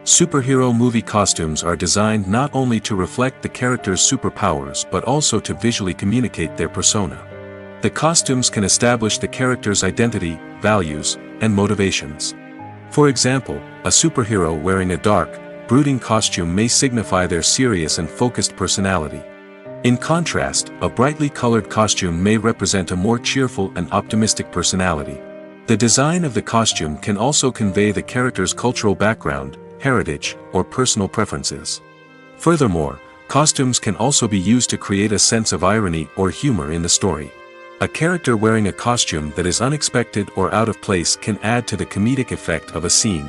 Superhero movie costumes are designed not only to reflect the character's superpowers but also to visually communicate their persona. The costumes can establish the character's identity, values, and motivations. For example, a superhero wearing a dark, brooding costume may signify their serious and focused personality. In contrast, a brightly colored costume may represent a more cheerful and optimistic personality. The design of the costume can also convey the character's cultural background, heritage, or personal preferences. Furthermore, costumes can also be used to create a sense of irony or humor in the story. A character wearing a costume that is unexpected or out of place can add to the comedic effect of a scene.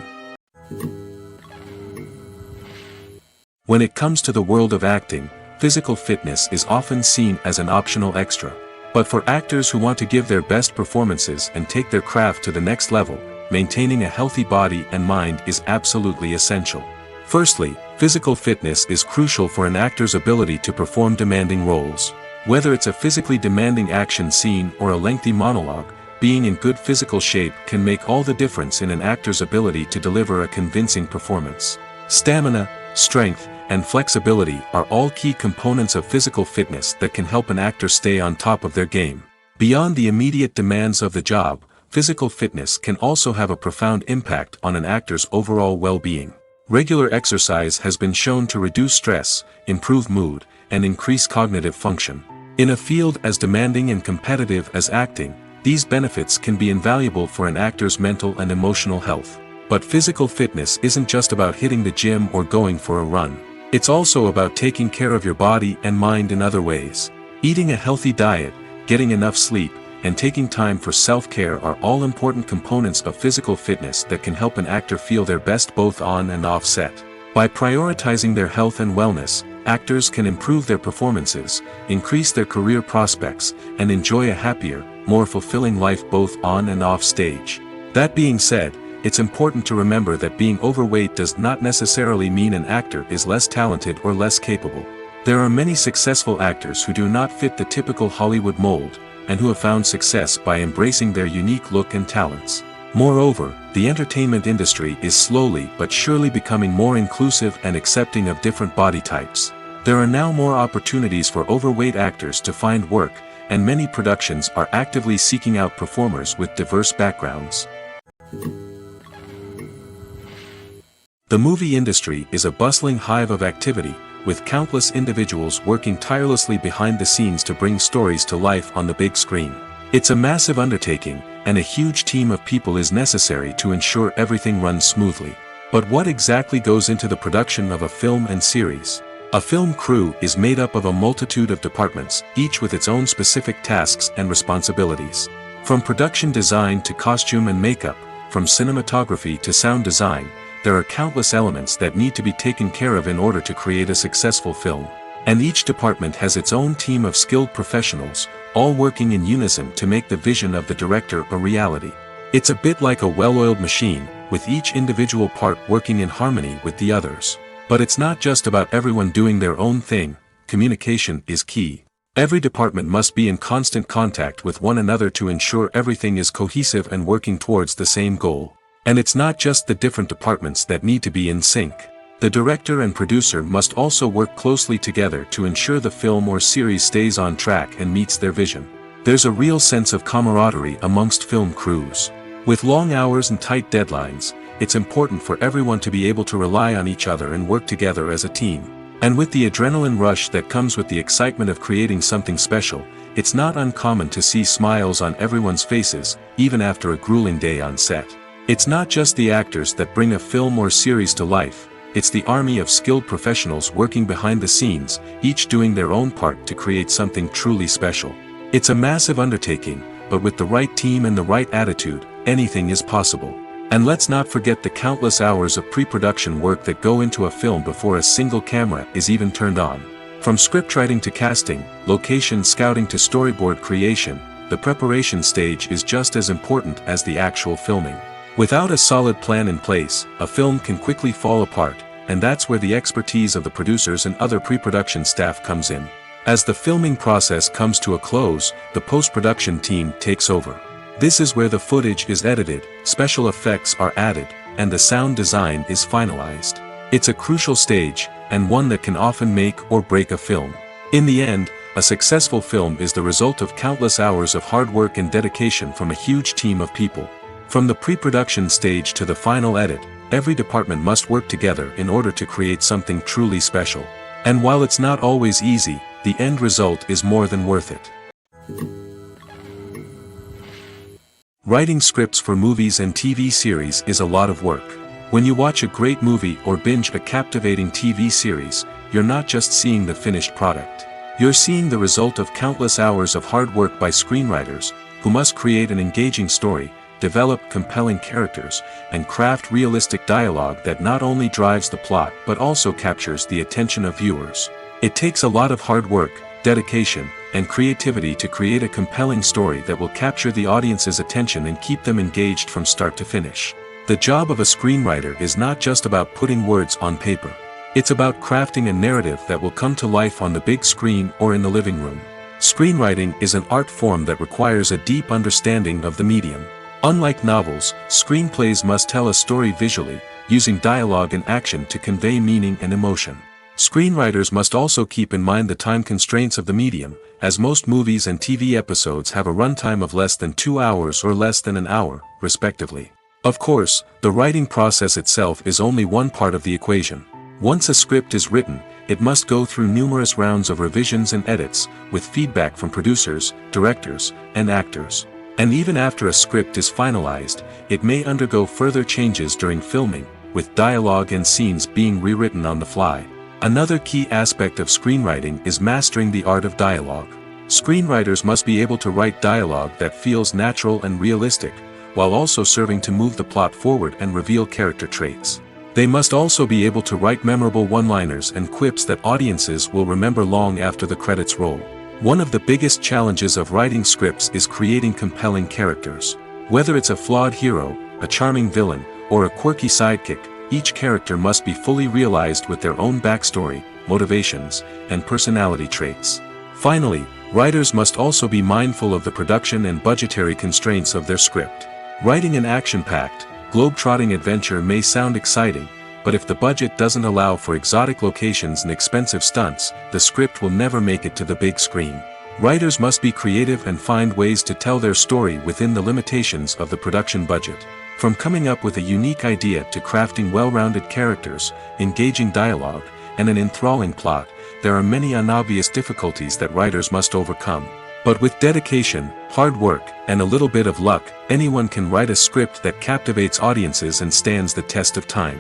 When it comes to the world of acting, physical fitness is often seen as an optional extra. But for actors who want to give their best performances and take their craft to the next level, maintaining a healthy body and mind is absolutely essential. Firstly, physical fitness is crucial for an actor's ability to perform demanding roles. Whether it's a physically demanding action scene or a lengthy monologue, being in good physical shape can make all the difference in an actor's ability to deliver a convincing performance. Stamina, strength, and flexibility are all key components of physical fitness that can help an actor stay on top of their game. Beyond the immediate demands of the job, physical fitness can also have a profound impact on an actor's overall well-being. Regular exercise has been shown to reduce stress, improve mood, and increase cognitive function. In a field as demanding and competitive as acting, these benefits can be invaluable for an actor's mental and emotional health. But physical fitness isn't just about hitting the gym or going for a run. It's also about taking care of your body and mind in other ways. Eating a healthy diet, getting enough sleep, and taking time for self-care are all important components of physical fitness that can help an actor feel their best both on and off set. By prioritizing their health and wellness, actors can improve their performances, increase their career prospects, and enjoy a happier, more fulfilling life both on and off stage. That being said, it's important to remember that being overweight does not necessarily mean an actor is less talented or less capable. There are many successful actors who do not fit the typical Hollywood mold, and who have found success by embracing their unique look and talents. Moreover, the entertainment industry is slowly but surely becoming more inclusive and accepting of different body types. There are now more opportunities for overweight actors to find work, and many productions are actively seeking out performers with diverse backgrounds. The movie industry is a bustling hive of activity, with countless individuals working tirelessly behind the scenes to bring stories to life on the big screen. It's a massive undertaking, and a huge team of people is necessary to ensure everything runs smoothly. But what exactly goes into the production of a film and series? A film crew is made up of a multitude of departments, each with its own specific tasks and responsibilities. From production design to costume and makeup, from cinematography to sound design, there are countless elements that need to be taken care of in order to create a successful film. And each department has its own team of skilled professionals, all working in unison to make the vision of the director a reality. It's a bit like a well-oiled machine, with each individual part working in harmony with the others. But it's not just about everyone doing their own thing. Communication is key. Every department must be in constant contact with one another to ensure everything is cohesive and working towards the same goal. And it's not just the different departments that need to be in sync. The director and producer must also work closely together to ensure the film or series stays on track and meets their vision. There's a real sense of camaraderie amongst film crews. With long hours and tight deadlines, it's important for everyone to be able to rely on each other and work together as a team. And with the adrenaline rush that comes with the excitement of creating something special, it's not uncommon to see smiles on everyone's faces, even after a grueling day on set. It's not just the actors that bring a film or series to life, it's the army of skilled professionals working behind the scenes, each doing their own part to create something truly special. It's a massive undertaking, but with the right team and the right attitude, anything is possible. And let's not forget the countless hours of pre-production work that go into a film before a single camera is even turned on. From scriptwriting to casting, location scouting to storyboard creation, the preparation stage is just as important as the actual filming. Without a solid plan in place, a film can quickly fall apart, and that's where the expertise of the producers and other pre-production staff comes in. As the filming process comes to a close, the post-production team takes over. This is where the footage is edited, special effects are added, and the sound design is finalized. It's a crucial stage, and one that can often make or break a film. In the end, a successful film is the result of countless hours of hard work and dedication from a huge team of people. From the pre-production stage to the final edit, every department must work together in order to create something truly special. And while it's not always easy, the end result is more than worth it. Writing scripts for movies and TV series is a lot of work. When you watch a great movie or binge a captivating TV series, you're not just seeing the finished product. You're seeing the result of countless hours of hard work by screenwriters, who must create an engaging story, develop compelling characters, and craft realistic dialogue that not only drives the plot but also captures the attention of viewers. It takes a lot of hard work, dedication, and creativity to create a compelling story that will capture the audience's attention and keep them engaged from start to finish. The job of a screenwriter is not just about putting words on paper. It's about crafting a narrative that will come to life on the big screen or in the living room. Screenwriting is an art form that requires a deep understanding of the medium. Unlike novels, screenplays must tell a story visually, using dialogue and action to convey meaning and emotion. Screenwriters must also keep in mind the time constraints of the medium, as most movies and TV episodes have a runtime of less than 2 hours or less than an hour, respectively. Of course, the writing process itself is only one part of the equation. Once a script is written, it must go through numerous rounds of revisions and edits, with feedback from producers, directors, and actors. And even after a script is finalized, it may undergo further changes during filming, with dialogue and scenes being rewritten on the fly. Another key aspect of screenwriting is mastering the art of dialogue. Screenwriters must be able to write dialogue that feels natural and realistic, while also serving to move the plot forward and reveal character traits. They must also be able to write memorable one-liners and quips that audiences will remember long after the credits roll. One of the biggest challenges of writing scripts is creating compelling characters. Whether it's a flawed hero, a charming villain, or a quirky sidekick, each character must be fully realized with their own backstory, motivations, and personality traits. Finally, writers must also be mindful of the production and budgetary constraints of their script. Writing an action-packed, globe-trotting adventure may sound exciting, but if the budget doesn't allow for exotic locations and expensive stunts, the script will never make it to the big screen. Writers must be creative and find ways to tell their story within the limitations of the production budget. From coming up with a unique idea to crafting well-rounded characters, engaging dialogue, and an enthralling plot, there are many unobvious difficulties that writers must overcome. But with dedication, hard work, and a little bit of luck, anyone can write a script that captivates audiences and stands the test of time.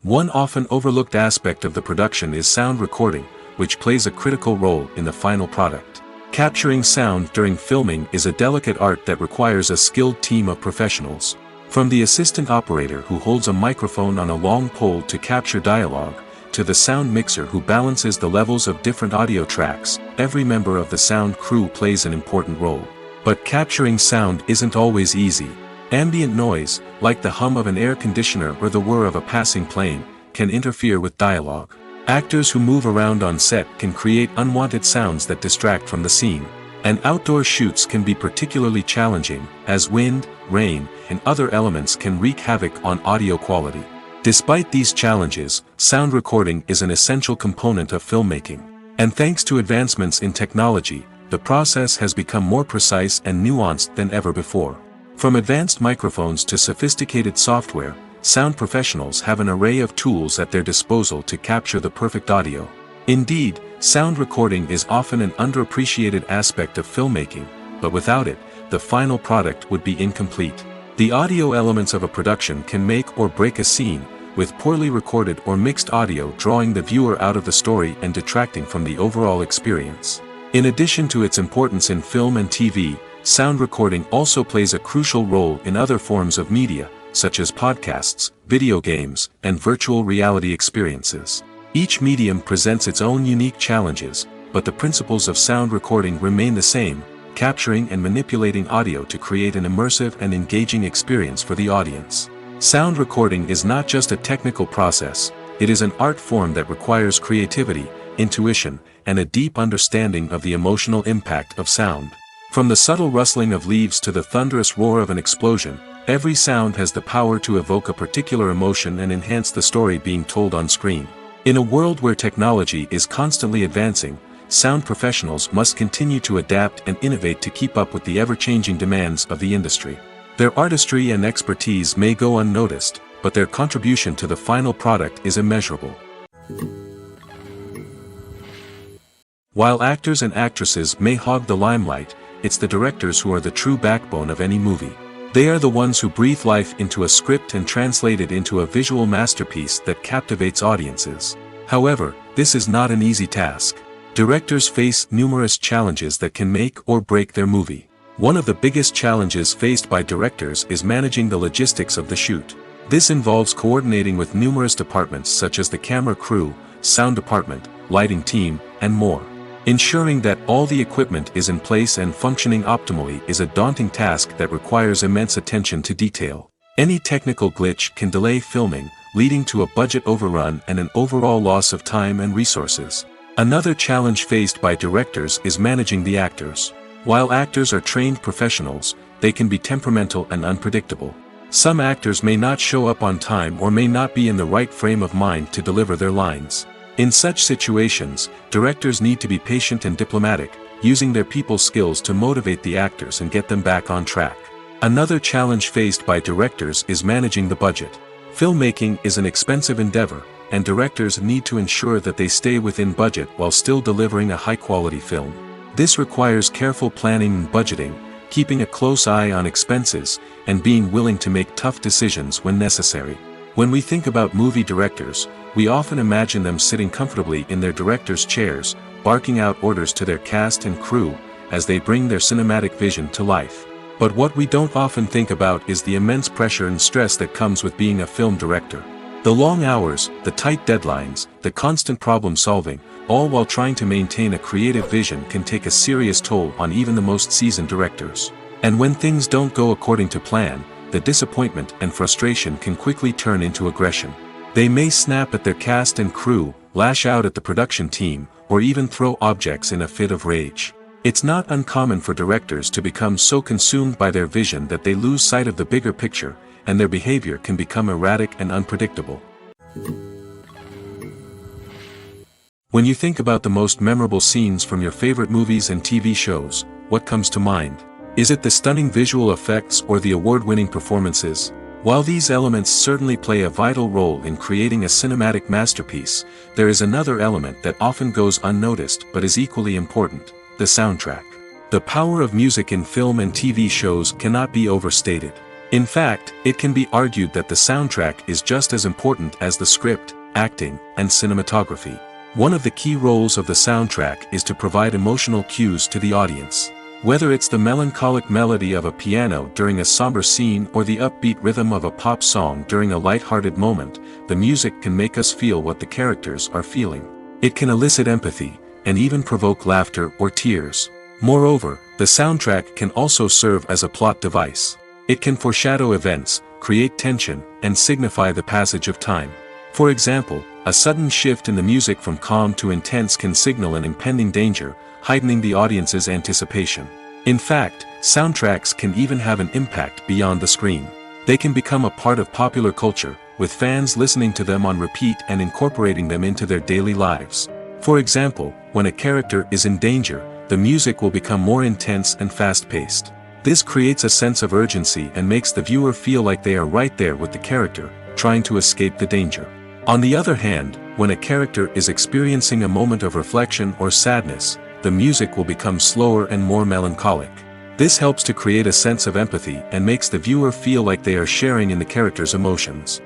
One often overlooked aspect of the production is sound recording, which plays a critical role in the final product. Capturing sound during filming is a delicate art that requires a skilled team of professionals. From the assistant operator who holds a microphone on a long pole to capture dialogue, to the sound mixer who balances the levels of different audio tracks, every member of the sound crew plays an important role. But capturing sound isn't always easy. Ambient noise, like the hum of an air conditioner or the whir of a passing plane, can interfere with dialogue. Actors who move around on set can create unwanted sounds that distract from the scene. And outdoor shoots can be particularly challenging, as wind, rain, and other elements can wreak havoc on audio quality. Despite these challenges, sound recording is an essential component of filmmaking. And thanks to advancements in technology, the process has become more precise and nuanced than ever before. From advanced microphones to sophisticated software, sound professionals have an array of tools at their disposal to capture the perfect audio. Indeed, sound recording is often an underappreciated aspect of filmmaking, but without it, the final product would be incomplete. The audio elements of a production can make or break a scene, with poorly recorded or mixed audio drawing the viewer out of the story and detracting from the overall experience. In addition to its importance in film and TV, sound recording also plays a crucial role in other forms of media, such as podcasts, video games, and virtual reality experiences. Each medium presents its own unique challenges, but the principles of sound recording remain the same, capturing and manipulating audio to create an immersive and engaging experience for the audience. Sound recording is not just a technical process, it is an art form that requires creativity, intuition, and a deep understanding of the emotional impact of sound. From the subtle rustling of leaves to the thunderous roar of an explosion, every sound has the power to evoke a particular emotion and enhance the story being told on screen. In a world where technology is constantly advancing, sound professionals must continue to adapt and innovate to keep up with the ever-changing demands of the industry. Their artistry and expertise may go unnoticed, but their contribution to the final product is immeasurable. While actors and actresses may hog the limelight, it's the directors who are the true backbone of any movie. They are the ones who breathe life into a script and translate it into a visual masterpiece that captivates audiences. However, this is not an easy task. Directors face numerous challenges that can make or break their movie. One of the biggest challenges faced by directors is managing the logistics of the shoot. This involves coordinating with numerous departments such as the camera crew, sound department, lighting team, and more. Ensuring that all the equipment is in place and functioning optimally is a daunting task that requires immense attention to detail. Any technical glitch can delay filming, leading to a budget overrun and an overall loss of time and resources. Another challenge faced by directors is managing the actors. While actors are trained professionals, they can be temperamental and unpredictable. Some actors may not show up on time or may not be in the right frame of mind to deliver their lines. In such situations, directors need to be patient and diplomatic, using their people skills to motivate the actors and get them back on track. Another challenge faced by directors is managing the budget. Filmmaking is an expensive endeavor, and directors need to ensure that they stay within budget while still delivering a high-quality film. This requires careful planning and budgeting, keeping a close eye on expenses, and being willing to make tough decisions when necessary. When we think about movie directors, we often imagine them sitting comfortably in their director's chairs, barking out orders to their cast and crew, as they bring their cinematic vision to life. But what we don't often think about is the immense pressure and stress that comes with being a film director. The long hours, the tight deadlines, the constant problem solving, all while trying to maintain a creative vision can take a serious toll on even the most seasoned directors. And when things don't go according to plan, the disappointment and frustration can quickly turn into aggression. They may snap at their cast and crew, lash out at the production team, or even throw objects in a fit of rage. It's not uncommon for directors to become so consumed by their vision that they lose sight of the bigger picture, and their behavior can become erratic and unpredictable. When you think about the most memorable scenes from your favorite movies and TV shows, what comes to mind? Is it the stunning visual effects or the award-winning performances? While these elements certainly play a vital role in creating a cinematic masterpiece, there is another element that often goes unnoticed but is equally important: the soundtrack. The power of music in film and TV shows cannot be overstated. In fact, it can be argued that the soundtrack is just as important as the script, acting, and cinematography. One of the key roles of the soundtrack is to provide emotional cues to the audience. Whether it's the melancholic melody of a piano during a somber scene or the upbeat rhythm of a pop song during a light-hearted moment, the music can make us feel what the characters are feeling. It can elicit empathy, and even provoke laughter or tears. Moreover, the soundtrack can also serve as a plot device. It can foreshadow events, create tension, and signify the passage of time. For example, a sudden shift in the music from calm to intense can signal an impending danger, heightening the audience's anticipation. In fact, soundtracks can even have an impact beyond the screen. They can become a part of popular culture, with fans listening to them on repeat and incorporating them into their daily lives. For example, when a character is in danger, the music will become more intense and fast-paced. This creates a sense of urgency and makes the viewer feel like they are right there with the character, trying to escape the danger. On the other hand, when a character is experiencing a moment of reflection or sadness, the music will become slower and more melancholic. This helps to create a sense of empathy and makes the viewer feel like they are sharing in the character's emotions.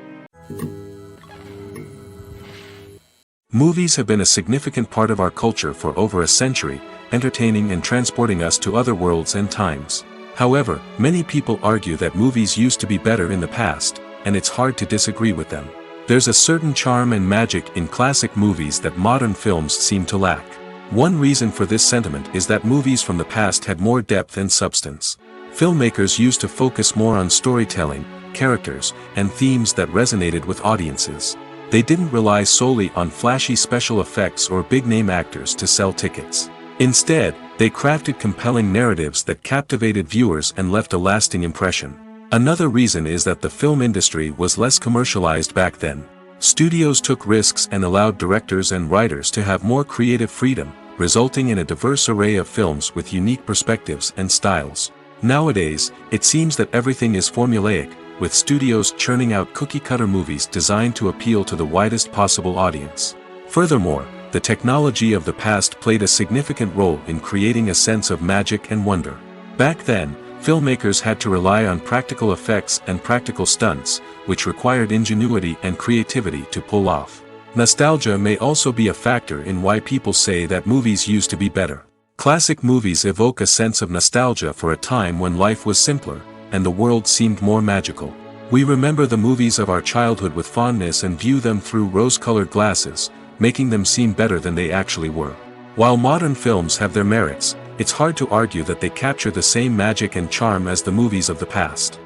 Movies have been a significant part of our culture for over a century, entertaining and transporting us to other worlds and times. However, many people argue that movies used to be better in the past, and it's hard to disagree with them. There's a certain charm and magic in classic movies that modern films seem to lack. One reason for this sentiment is that movies from the past had more depth and substance. Filmmakers used to focus more on storytelling, characters, and themes that resonated with audiences. They didn't rely solely on flashy special effects or big-name actors to sell tickets. Instead, they crafted compelling narratives that captivated viewers and left a lasting impression. Another reason is that the film industry was less commercialized back then. Studios took risks and allowed directors and writers to have more creative freedom, resulting in a diverse array of films with unique perspectives and styles. Nowadays, it seems that everything is formulaic, with studios churning out cookie-cutter movies designed to appeal to the widest possible audience. Furthermore, the technology of the past played a significant role in creating a sense of magic and wonder. Back then, filmmakers had to rely on practical effects and practical stunts, which required ingenuity and creativity to pull off. Nostalgia may also be a factor in why people say that movies used to be better. Classic movies evoke a sense of nostalgia for a time when life was simpler, and the world seemed more magical. We remember the movies of our childhood with fondness and view them through rose-colored glasses, making them seem better than they actually were. While modern films have their merits, it's hard to argue that they capture the same magic and charm as the movies of the past.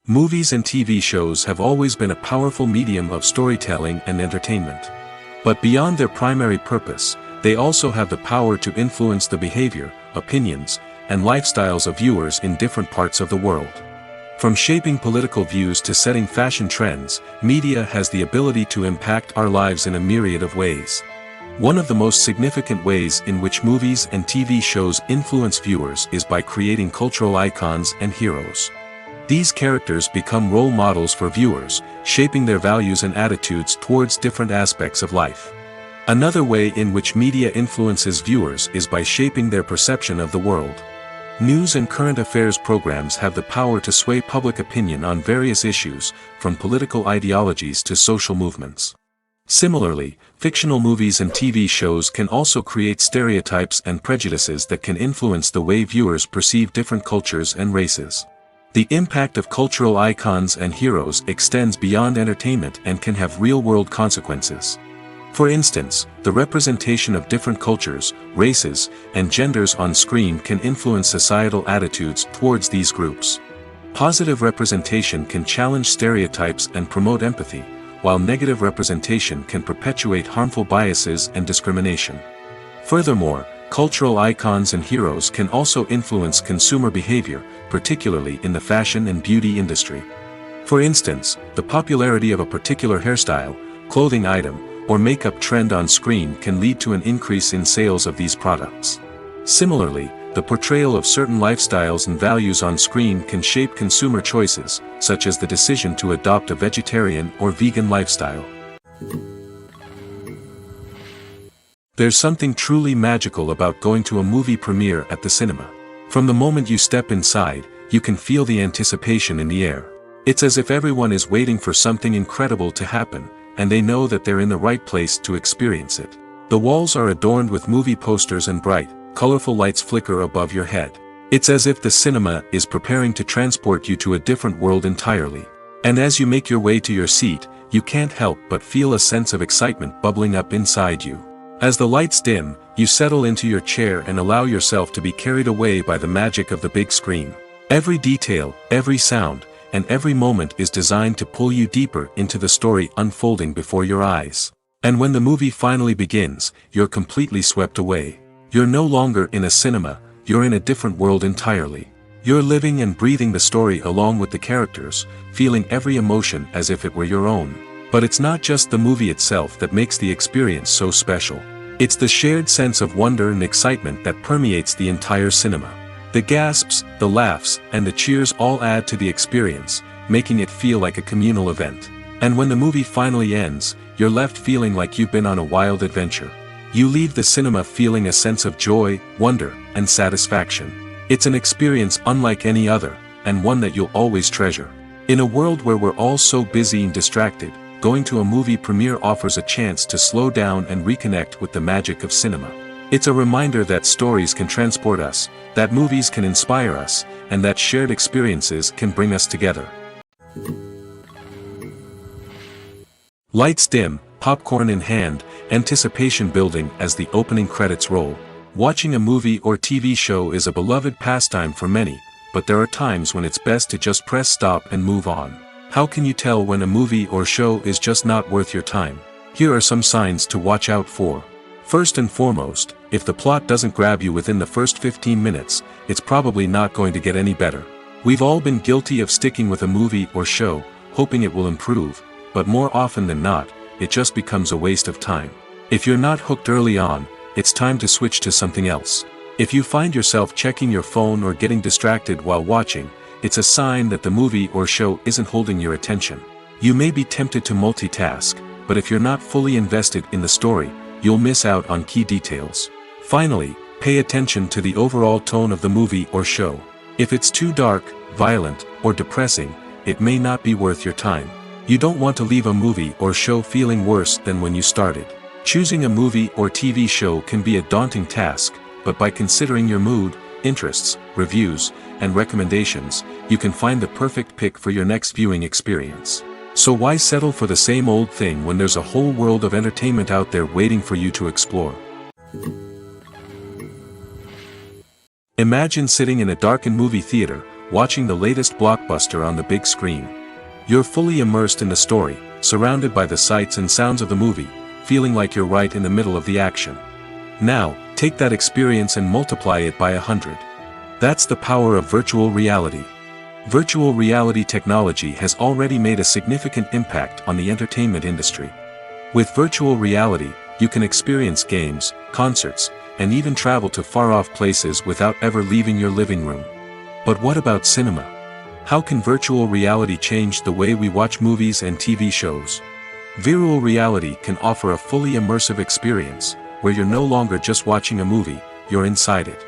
Movies and TV shows have always been a powerful medium of storytelling and entertainment. But beyond their primary purpose, they also have the power to influence the behavior, opinions, and lifestyles of viewers in different parts of the world. From shaping political views to setting fashion trends, media has the ability to impact our lives in a myriad of ways. One of the most significant ways in which movies and TV shows influence viewers is by creating cultural icons and heroes. These characters become role models for viewers, shaping their values and attitudes towards different aspects of life. Another way in which media influences viewers is by shaping their perception of the world. News and current affairs programs have the power to sway public opinion on various issues, from political ideologies to social movements. Similarly, fictional movies and TV shows can also create stereotypes and prejudices that can influence the way viewers perceive different cultures and races. The impact of cultural icons and heroes extends beyond entertainment and can have real-world consequences. For instance, the representation of different cultures, races, and genders on screen can influence societal attitudes towards these groups. Positive representation can challenge stereotypes and promote empathy, while negative representation can perpetuate harmful biases and discrimination. Furthermore, cultural icons and heroes can also influence consumer behavior, particularly in the fashion and beauty industry. For instance, the popularity of a particular hairstyle, clothing item, or makeup trend on screen can lead to an increase in sales of these products. Similarly, the portrayal of certain lifestyles and values on screen can shape consumer choices, such as the decision to adopt a vegetarian or vegan lifestyle. There's something truly magical about going to a movie premiere at the cinema. From the moment you step inside, you can feel the anticipation in the air. It's as if everyone is waiting for something incredible to happen, and they know that they're in the right place to experience it. The walls are adorned with movie posters and bright, colorful lights flicker above your head. It's as if the cinema is preparing to transport you to a different world entirely. And as you make your way to your seat, you can't help but feel a sense of excitement bubbling up inside you. As the lights dim, you settle into your chair and allow yourself to be carried away by the magic of the big screen. Every detail, every sound, and every moment is designed to pull you deeper into the story unfolding before your eyes. And when the movie finally begins, you're completely swept away. You're no longer in a cinema, you're in a different world entirely. You're living and breathing the story along with the characters, feeling every emotion as if it were your own. But it's not just the movie itself that makes the experience so special. It's the shared sense of wonder and excitement that permeates the entire cinema. The gasps, the laughs, and the cheers all add to the experience, making it feel like a communal event. And when the movie finally ends, you're left feeling like you've been on a wild adventure. You leave the cinema feeling a sense of joy, wonder, and satisfaction. It's an experience unlike any other, and one that you'll always treasure. In a world where we're all so busy and distracted, going to a movie premiere offers a chance to slow down and reconnect with the magic of cinema. It's a reminder that stories can transport us, that movies can inspire us, and that shared experiences can bring us together. Lights dim, popcorn in hand, anticipation building as the opening credits roll. Watching a movie or TV show is a beloved pastime for many, but there are times when it's best to just press stop and move on. How can you tell when a movie or show is just not worth your time? Here are some signs to watch out for. First and foremost, if the plot doesn't grab you within the first 15 minutes, it's probably not going to get any better. We've all been guilty of sticking with a movie or show, hoping it will improve, but more often than not, it just becomes a waste of time. If you're not hooked early on, it's time to switch to something else. If you find yourself checking your phone or getting distracted while watching, it's a sign that the movie or show isn't holding your attention. You may be tempted to multitask, but if you're not fully invested in the story, you'll miss out on key details. Finally, pay attention to the overall tone of the movie or show. If it's too dark, violent, or depressing, it may not be worth your time. You don't want to leave a movie or show feeling worse than when you started. Choosing a movie or TV show can be a daunting task, but by considering your mood, interests, reviews, and recommendations, you can find the perfect pick for your next viewing experience. So why settle for the same old thing when there's a whole world of entertainment out there waiting for you to explore? Imagine sitting in a darkened movie theater, watching the latest blockbuster on the big screen. You're fully immersed in the story, surrounded by the sights and sounds of the movie, feeling like you're right in the middle of the action. Now, take that experience and multiply it by 100. That's the power of virtual reality. Virtual reality technology has already made a significant impact on the entertainment industry. With virtual reality, you can experience games, concerts, and even travel to far-off places without ever leaving your living room. But what about cinema? How can virtual reality change the way we watch movies and TV shows? Virtual reality can offer a fully immersive experience, where you're no longer just watching a movie, you're inside it.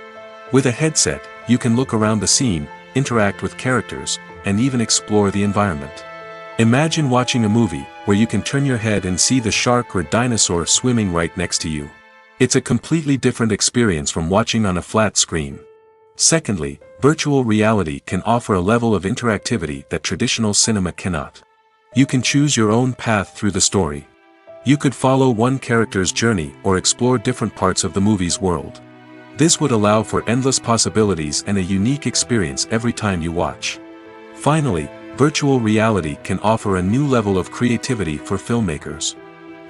With a headset, you can look around the scene, interact with characters, and even explore the environment. Imagine watching a movie where you can turn your head and see the shark or dinosaur swimming right next to you. It's a completely different experience from watching on a flat screen. Secondly, virtual reality can offer a level of interactivity that traditional cinema cannot. You can choose your own path through the story. You could follow one character's journey or explore different parts of the movie's world. This would allow for endless possibilities and a unique experience every time you watch. Finally, virtual reality can offer a new level of creativity for filmmakers.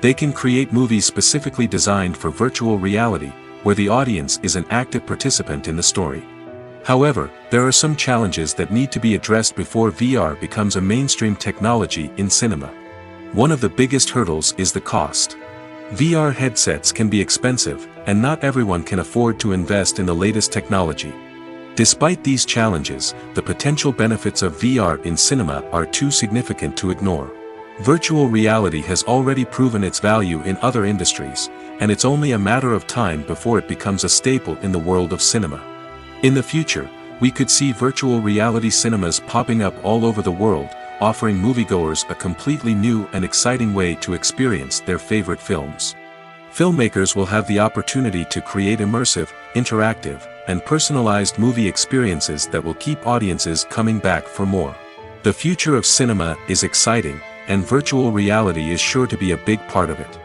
They can create movies specifically designed for virtual reality, where the audience is an active participant in the story. However, there are some challenges that need to be addressed before VR becomes a mainstream technology in cinema. One of the biggest hurdles is the cost. VR headsets can be expensive, and not everyone can afford to invest in the latest technology. Despite these challenges, the potential benefits of VR in cinema are too significant to ignore. Virtual reality has already proven its value in other industries, and it's only a matter of time before it becomes a staple in the world of cinema. In the future, we could see virtual reality cinemas popping up all over the world, offering moviegoers a completely new and exciting way to experience their favorite films. Filmmakers will have the opportunity to create immersive, interactive, and personalized movie experiences that will keep audiences coming back for more. The future of cinema is exciting, and virtual reality is sure to be a big part of it.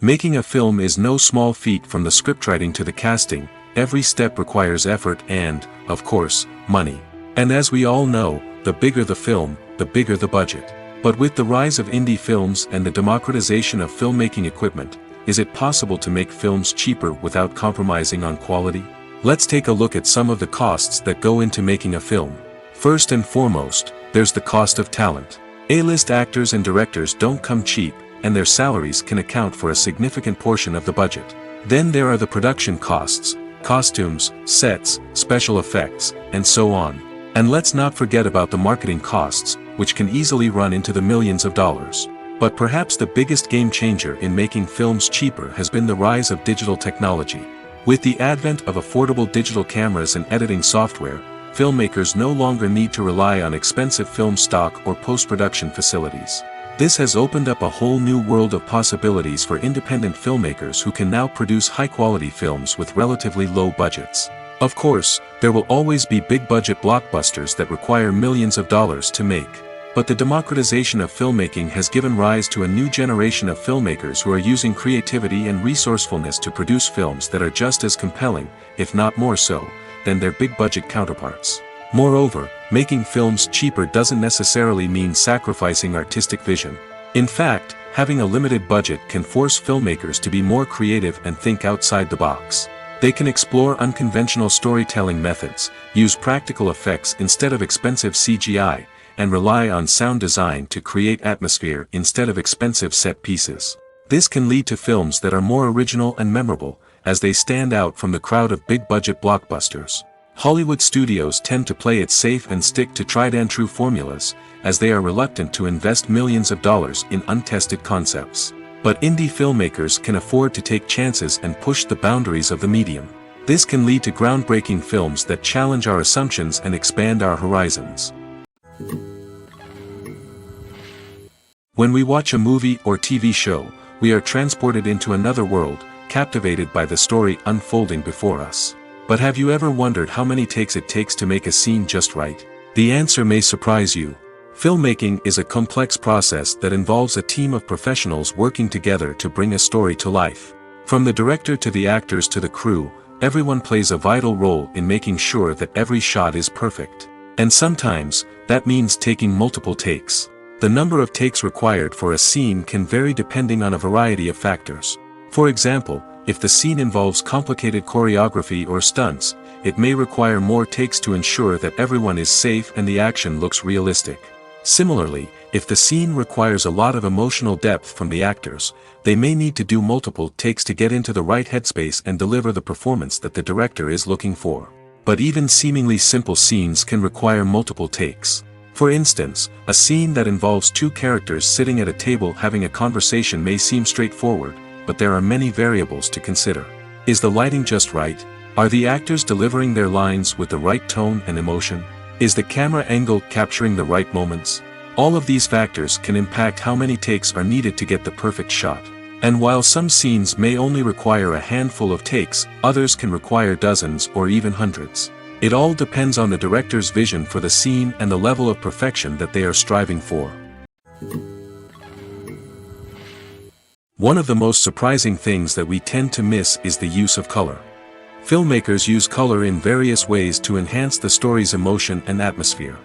Making a film is no small feat. From the scriptwriting to the casting, every step requires effort and, of course, money. And as we all know, the bigger the film, the bigger the budget. But with the rise of indie films and the democratization of filmmaking equipment, is it possible to make films cheaper without compromising on quality? Let's take a look at some of the costs that go into making a film. First and foremost, there's the cost of talent. A-list actors and directors don't come cheap, and their salaries can account for a significant portion of the budget. Then there are the production costs, costumes, sets, special effects, and so on. And let's not forget about the marketing costs, which can easily run into the millions of dollars. But perhaps the biggest game changer in making films cheaper has been the rise of digital technology. With the advent of affordable digital cameras and editing software, filmmakers no longer need to rely on expensive film stock or post-production facilities. This has opened up a whole new world of possibilities for independent filmmakers who can now produce high-quality films with relatively low budgets. Of course, there will always be big-budget blockbusters that require millions of dollars to make. But the democratization of filmmaking has given rise to a new generation of filmmakers who are using creativity and resourcefulness to produce films that are just as compelling, if not more so, than their big-budget counterparts. Moreover, making films cheaper doesn't necessarily mean sacrificing artistic vision. In fact, having a limited budget can force filmmakers to be more creative and think outside the box. They can explore unconventional storytelling methods, use practical effects instead of expensive CGI, and rely on sound design to create atmosphere instead of expensive set pieces. This can lead to films that are more original and memorable, as they stand out from the crowd of big-budget blockbusters. Hollywood studios tend to play it safe and stick to tried-and-true formulas, as they are reluctant to invest millions of dollars in untested concepts. But indie filmmakers can afford to take chances and push the boundaries of the medium. This can lead to groundbreaking films that challenge our assumptions and expand our horizons. When we watch a movie or TV show, we are transported into another world, captivated by the story unfolding before us. But have you ever wondered how many takes it takes to make a scene just right? The answer may surprise you. Filmmaking is a complex process that involves a team of professionals working together to bring a story to life. From the director to the actors to the crew, everyone plays a vital role in making sure that every shot is perfect. And sometimes, that means taking multiple takes. The number of takes required for a scene can vary depending on a variety of factors. For example, if the scene involves complicated choreography or stunts, it may require more takes to ensure that everyone is safe and the action looks realistic. Similarly, if the scene requires a lot of emotional depth from the actors, they may need to do multiple takes to get into the right headspace and deliver the performance that the director is looking for. But even seemingly simple scenes can require multiple takes. For instance, a scene that involves two characters sitting at a table having a conversation may seem straightforward, but there are many variables to consider. Is the lighting just right? Are the actors delivering their lines with the right tone and emotion? Is the camera angle capturing the right moments? All of these factors can impact how many takes are needed to get the perfect shot. And while some scenes may only require a handful of takes, others can require dozens or even hundreds. It all depends on the director's vision for the scene and the level of perfection that they are striving for. One of the most surprising things that we tend to miss is the use of color. Filmmakers use color in various ways to enhance the story's emotion and atmosphere.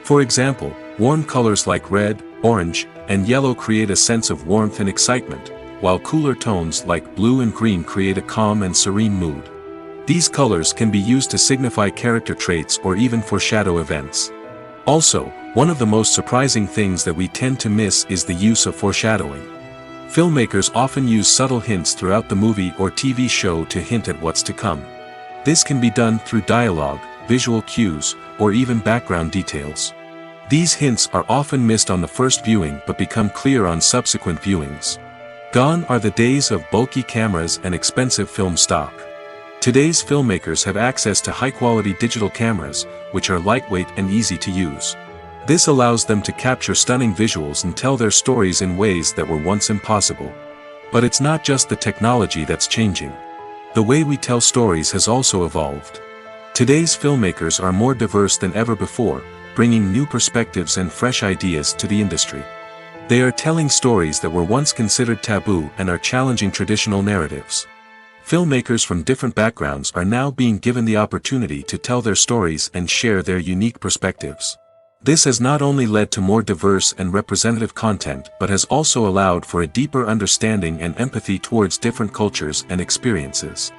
For example, warm colors like red, orange, and yellow create a sense of warmth and excitement, while cooler tones like blue and green create a calm and serene mood. These colors can be used to signify character traits or even foreshadow events. Also, one of the most surprising things that we tend to miss is the use of foreshadowing. Filmmakers often use subtle hints throughout the movie or TV show to hint at what's to come. This can be done through dialogue, visual cues, or even background details. These hints are often missed on the first viewing but become clear on subsequent viewings. Gone are the days of bulky cameras and expensive film stock. Today's filmmakers have access to high-quality digital cameras, which are lightweight and easy to use. This allows them to capture stunning visuals and tell their stories in ways that were once impossible. But it's not just the technology that's changing. The way we tell stories has also evolved. Today's filmmakers are more diverse than ever before, bringing new perspectives and fresh ideas to the industry. They are telling stories that were once considered taboo and are challenging traditional narratives. Filmmakers from different backgrounds are now being given the opportunity to tell their stories and share their unique perspectives. This has not only led to more diverse and representative content but has also allowed for a deeper understanding and empathy towards different cultures and experiences.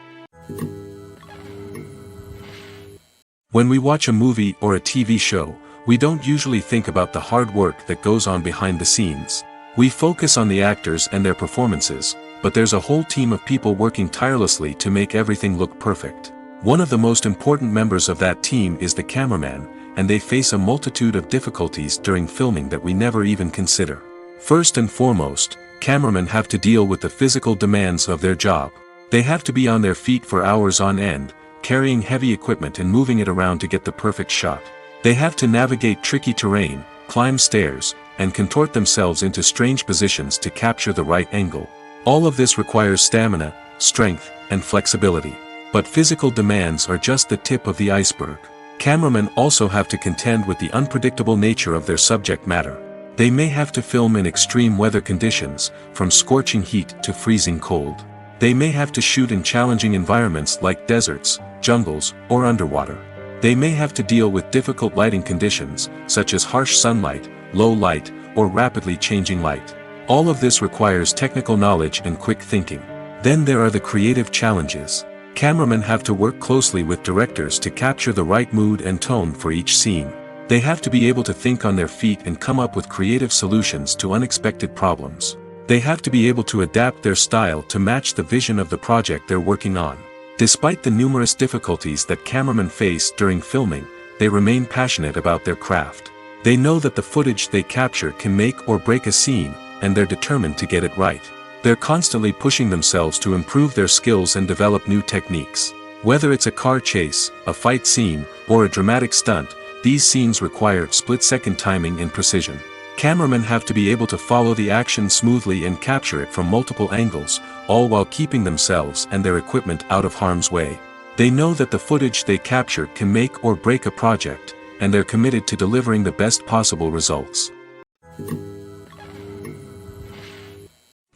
When we watch a movie or a TV show, we don't usually think about the hard work that goes on behind the scenes. We focus on the actors and their performances, but there's a whole team of people working tirelessly to make everything look perfect. One of the most important members of that team is the cameraman, and they face a multitude of difficulties during filming that we never even consider. First and foremost, cameramen have to deal with the physical demands of their job. They have to be on their feet for hours on end, carrying heavy equipment and moving it around to get the perfect shot. They have to navigate tricky terrain, climb stairs, and contort themselves into strange positions to capture the right angle. All of this requires stamina, strength, and flexibility. But physical demands are just the tip of the iceberg. Cameramen also have to contend with the unpredictable nature of their subject matter. They may have to film in extreme weather conditions, from scorching heat to freezing cold. They may have to shoot in challenging environments like deserts, jungles, or underwater. They may have to deal with difficult lighting conditions, such as harsh sunlight, low light, or rapidly changing light. All of this requires technical knowledge and quick thinking. Then there are the creative challenges. Cameramen have to work closely with directors to capture the right mood and tone for each scene. They have to be able to think on their feet and come up with creative solutions to unexpected problems. They have to be able to adapt their style to match the vision of the project they're working on. Despite the numerous difficulties that cameramen face during filming, they remain passionate about their craft. They know that the footage they capture can make or break a scene, and they're determined to get it right. They're constantly pushing themselves to improve their skills and develop new techniques. Whether it's a car chase, a fight scene, or a dramatic stunt, these scenes require split-second timing and precision. Cameramen have to be able to follow the action smoothly and capture it from multiple angles, all while keeping themselves and their equipment out of harm's way. They know that the footage they capture can make or break a project, and they're committed to delivering the best possible results.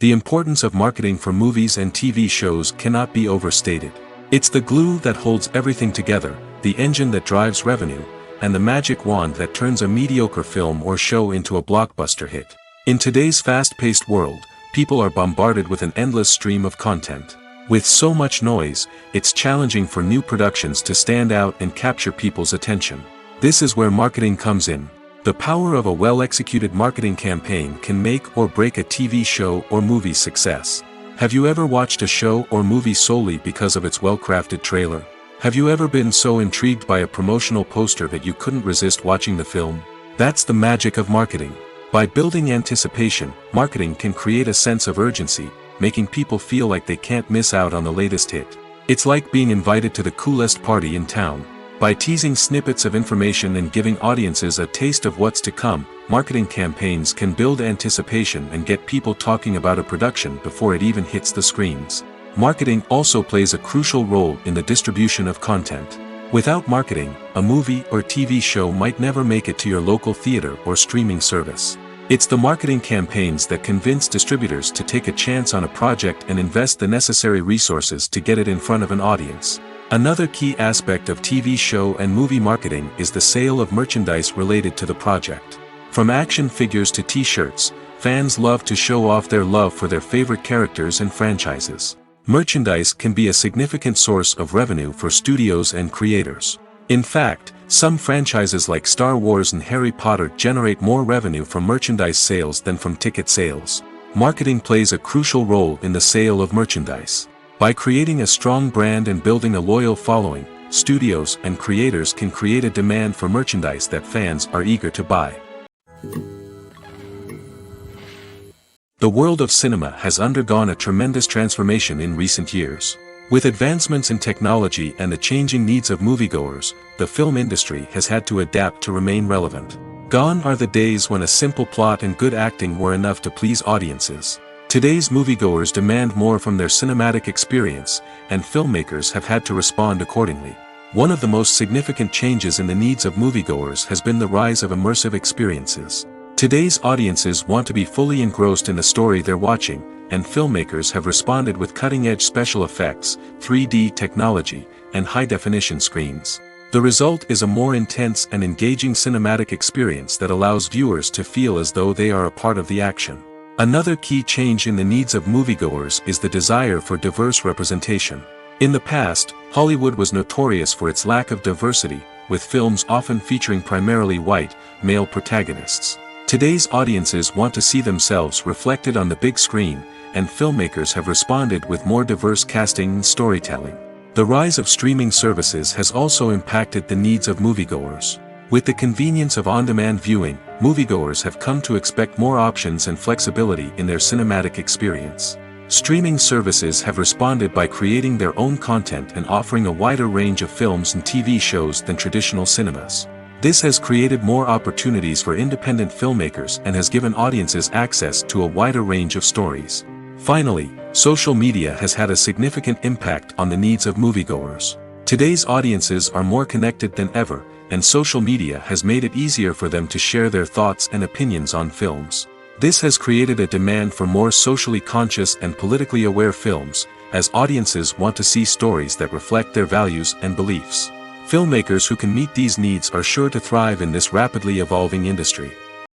The importance of marketing for movies and TV shows cannot be overstated. It's the glue that holds everything together, the engine that drives revenue, and the magic wand that turns a mediocre film or show into a blockbuster hit. In today's fast-paced world, people are bombarded with an endless stream of content. With so much noise, it's challenging for new productions to stand out and capture people's attention. This is where marketing comes in. The power of a well-executed marketing campaign can make or break a TV show or movie's success. Have you ever watched a show or movie solely because of its well-crafted trailer? Have you ever been so intrigued by a promotional poster that you couldn't resist watching the film? That's the magic of marketing. By building anticipation, marketing can create a sense of urgency, making people feel like they can't miss out on the latest hit. It's like being invited to the coolest party in town. By teasing snippets of information and giving audiences a taste of what's to come, marketing campaigns can build anticipation and get people talking about a production before it even hits the screens. Marketing also plays a crucial role in the distribution of content. Without marketing, a movie or TV show might never make it to your local theater or streaming service. It's the marketing campaigns that convince distributors to take a chance on a project and invest the necessary resources to get it in front of an audience. Another key aspect of TV show and movie marketing is the sale of merchandise related to the project. From action figures to t-shirts, fans love to show off their love for their favorite characters and franchises. Merchandise can be a significant source of revenue for studios and creators. In fact, some franchises like Star Wars and Harry Potter generate more revenue from merchandise sales than from ticket sales. Marketing plays a crucial role in the sale of merchandise. By creating a strong brand and building a loyal following, studios and creators can create a demand for merchandise that fans are eager to buy. The world of cinema has undergone a tremendous transformation in recent years. With advancements in technology and the changing needs of moviegoers, the film industry has had to adapt to remain relevant. Gone are the days when a simple plot and good acting were enough to please audiences. Today's moviegoers demand more from their cinematic experience, and filmmakers have had to respond accordingly. One of the most significant changes in the needs of moviegoers has been the rise of immersive experiences. Today's audiences want to be fully engrossed in the story they're watching, and filmmakers have responded with cutting-edge special effects, 3D technology, and high-definition screens. The result is a more intense and engaging cinematic experience that allows viewers to feel as though they are a part of the action. Another key change in the needs of moviegoers is the desire for diverse representation. In the past, Hollywood was notorious for its lack of diversity, with films often featuring primarily white, male protagonists. Today's audiences want to see themselves reflected on the big screen, and filmmakers have responded with more diverse casting and storytelling. The rise of streaming services has also impacted the needs of moviegoers. With the convenience of on-demand viewing, moviegoers have come to expect more options and flexibility in their cinematic experience. Streaming services have responded by creating their own content and offering a wider range of films and TV shows than traditional cinemas. This has created more opportunities for independent filmmakers and has given audiences access to a wider range of stories. Finally, social media has had a significant impact on the needs of moviegoers. Today's audiences are more connected than ever, and social media has made it easier for them to share their thoughts and opinions on films. This has created a demand for more socially conscious and politically aware films, as audiences want to see stories that reflect their values and beliefs. Filmmakers who can meet these needs are sure to thrive in this rapidly evolving industry.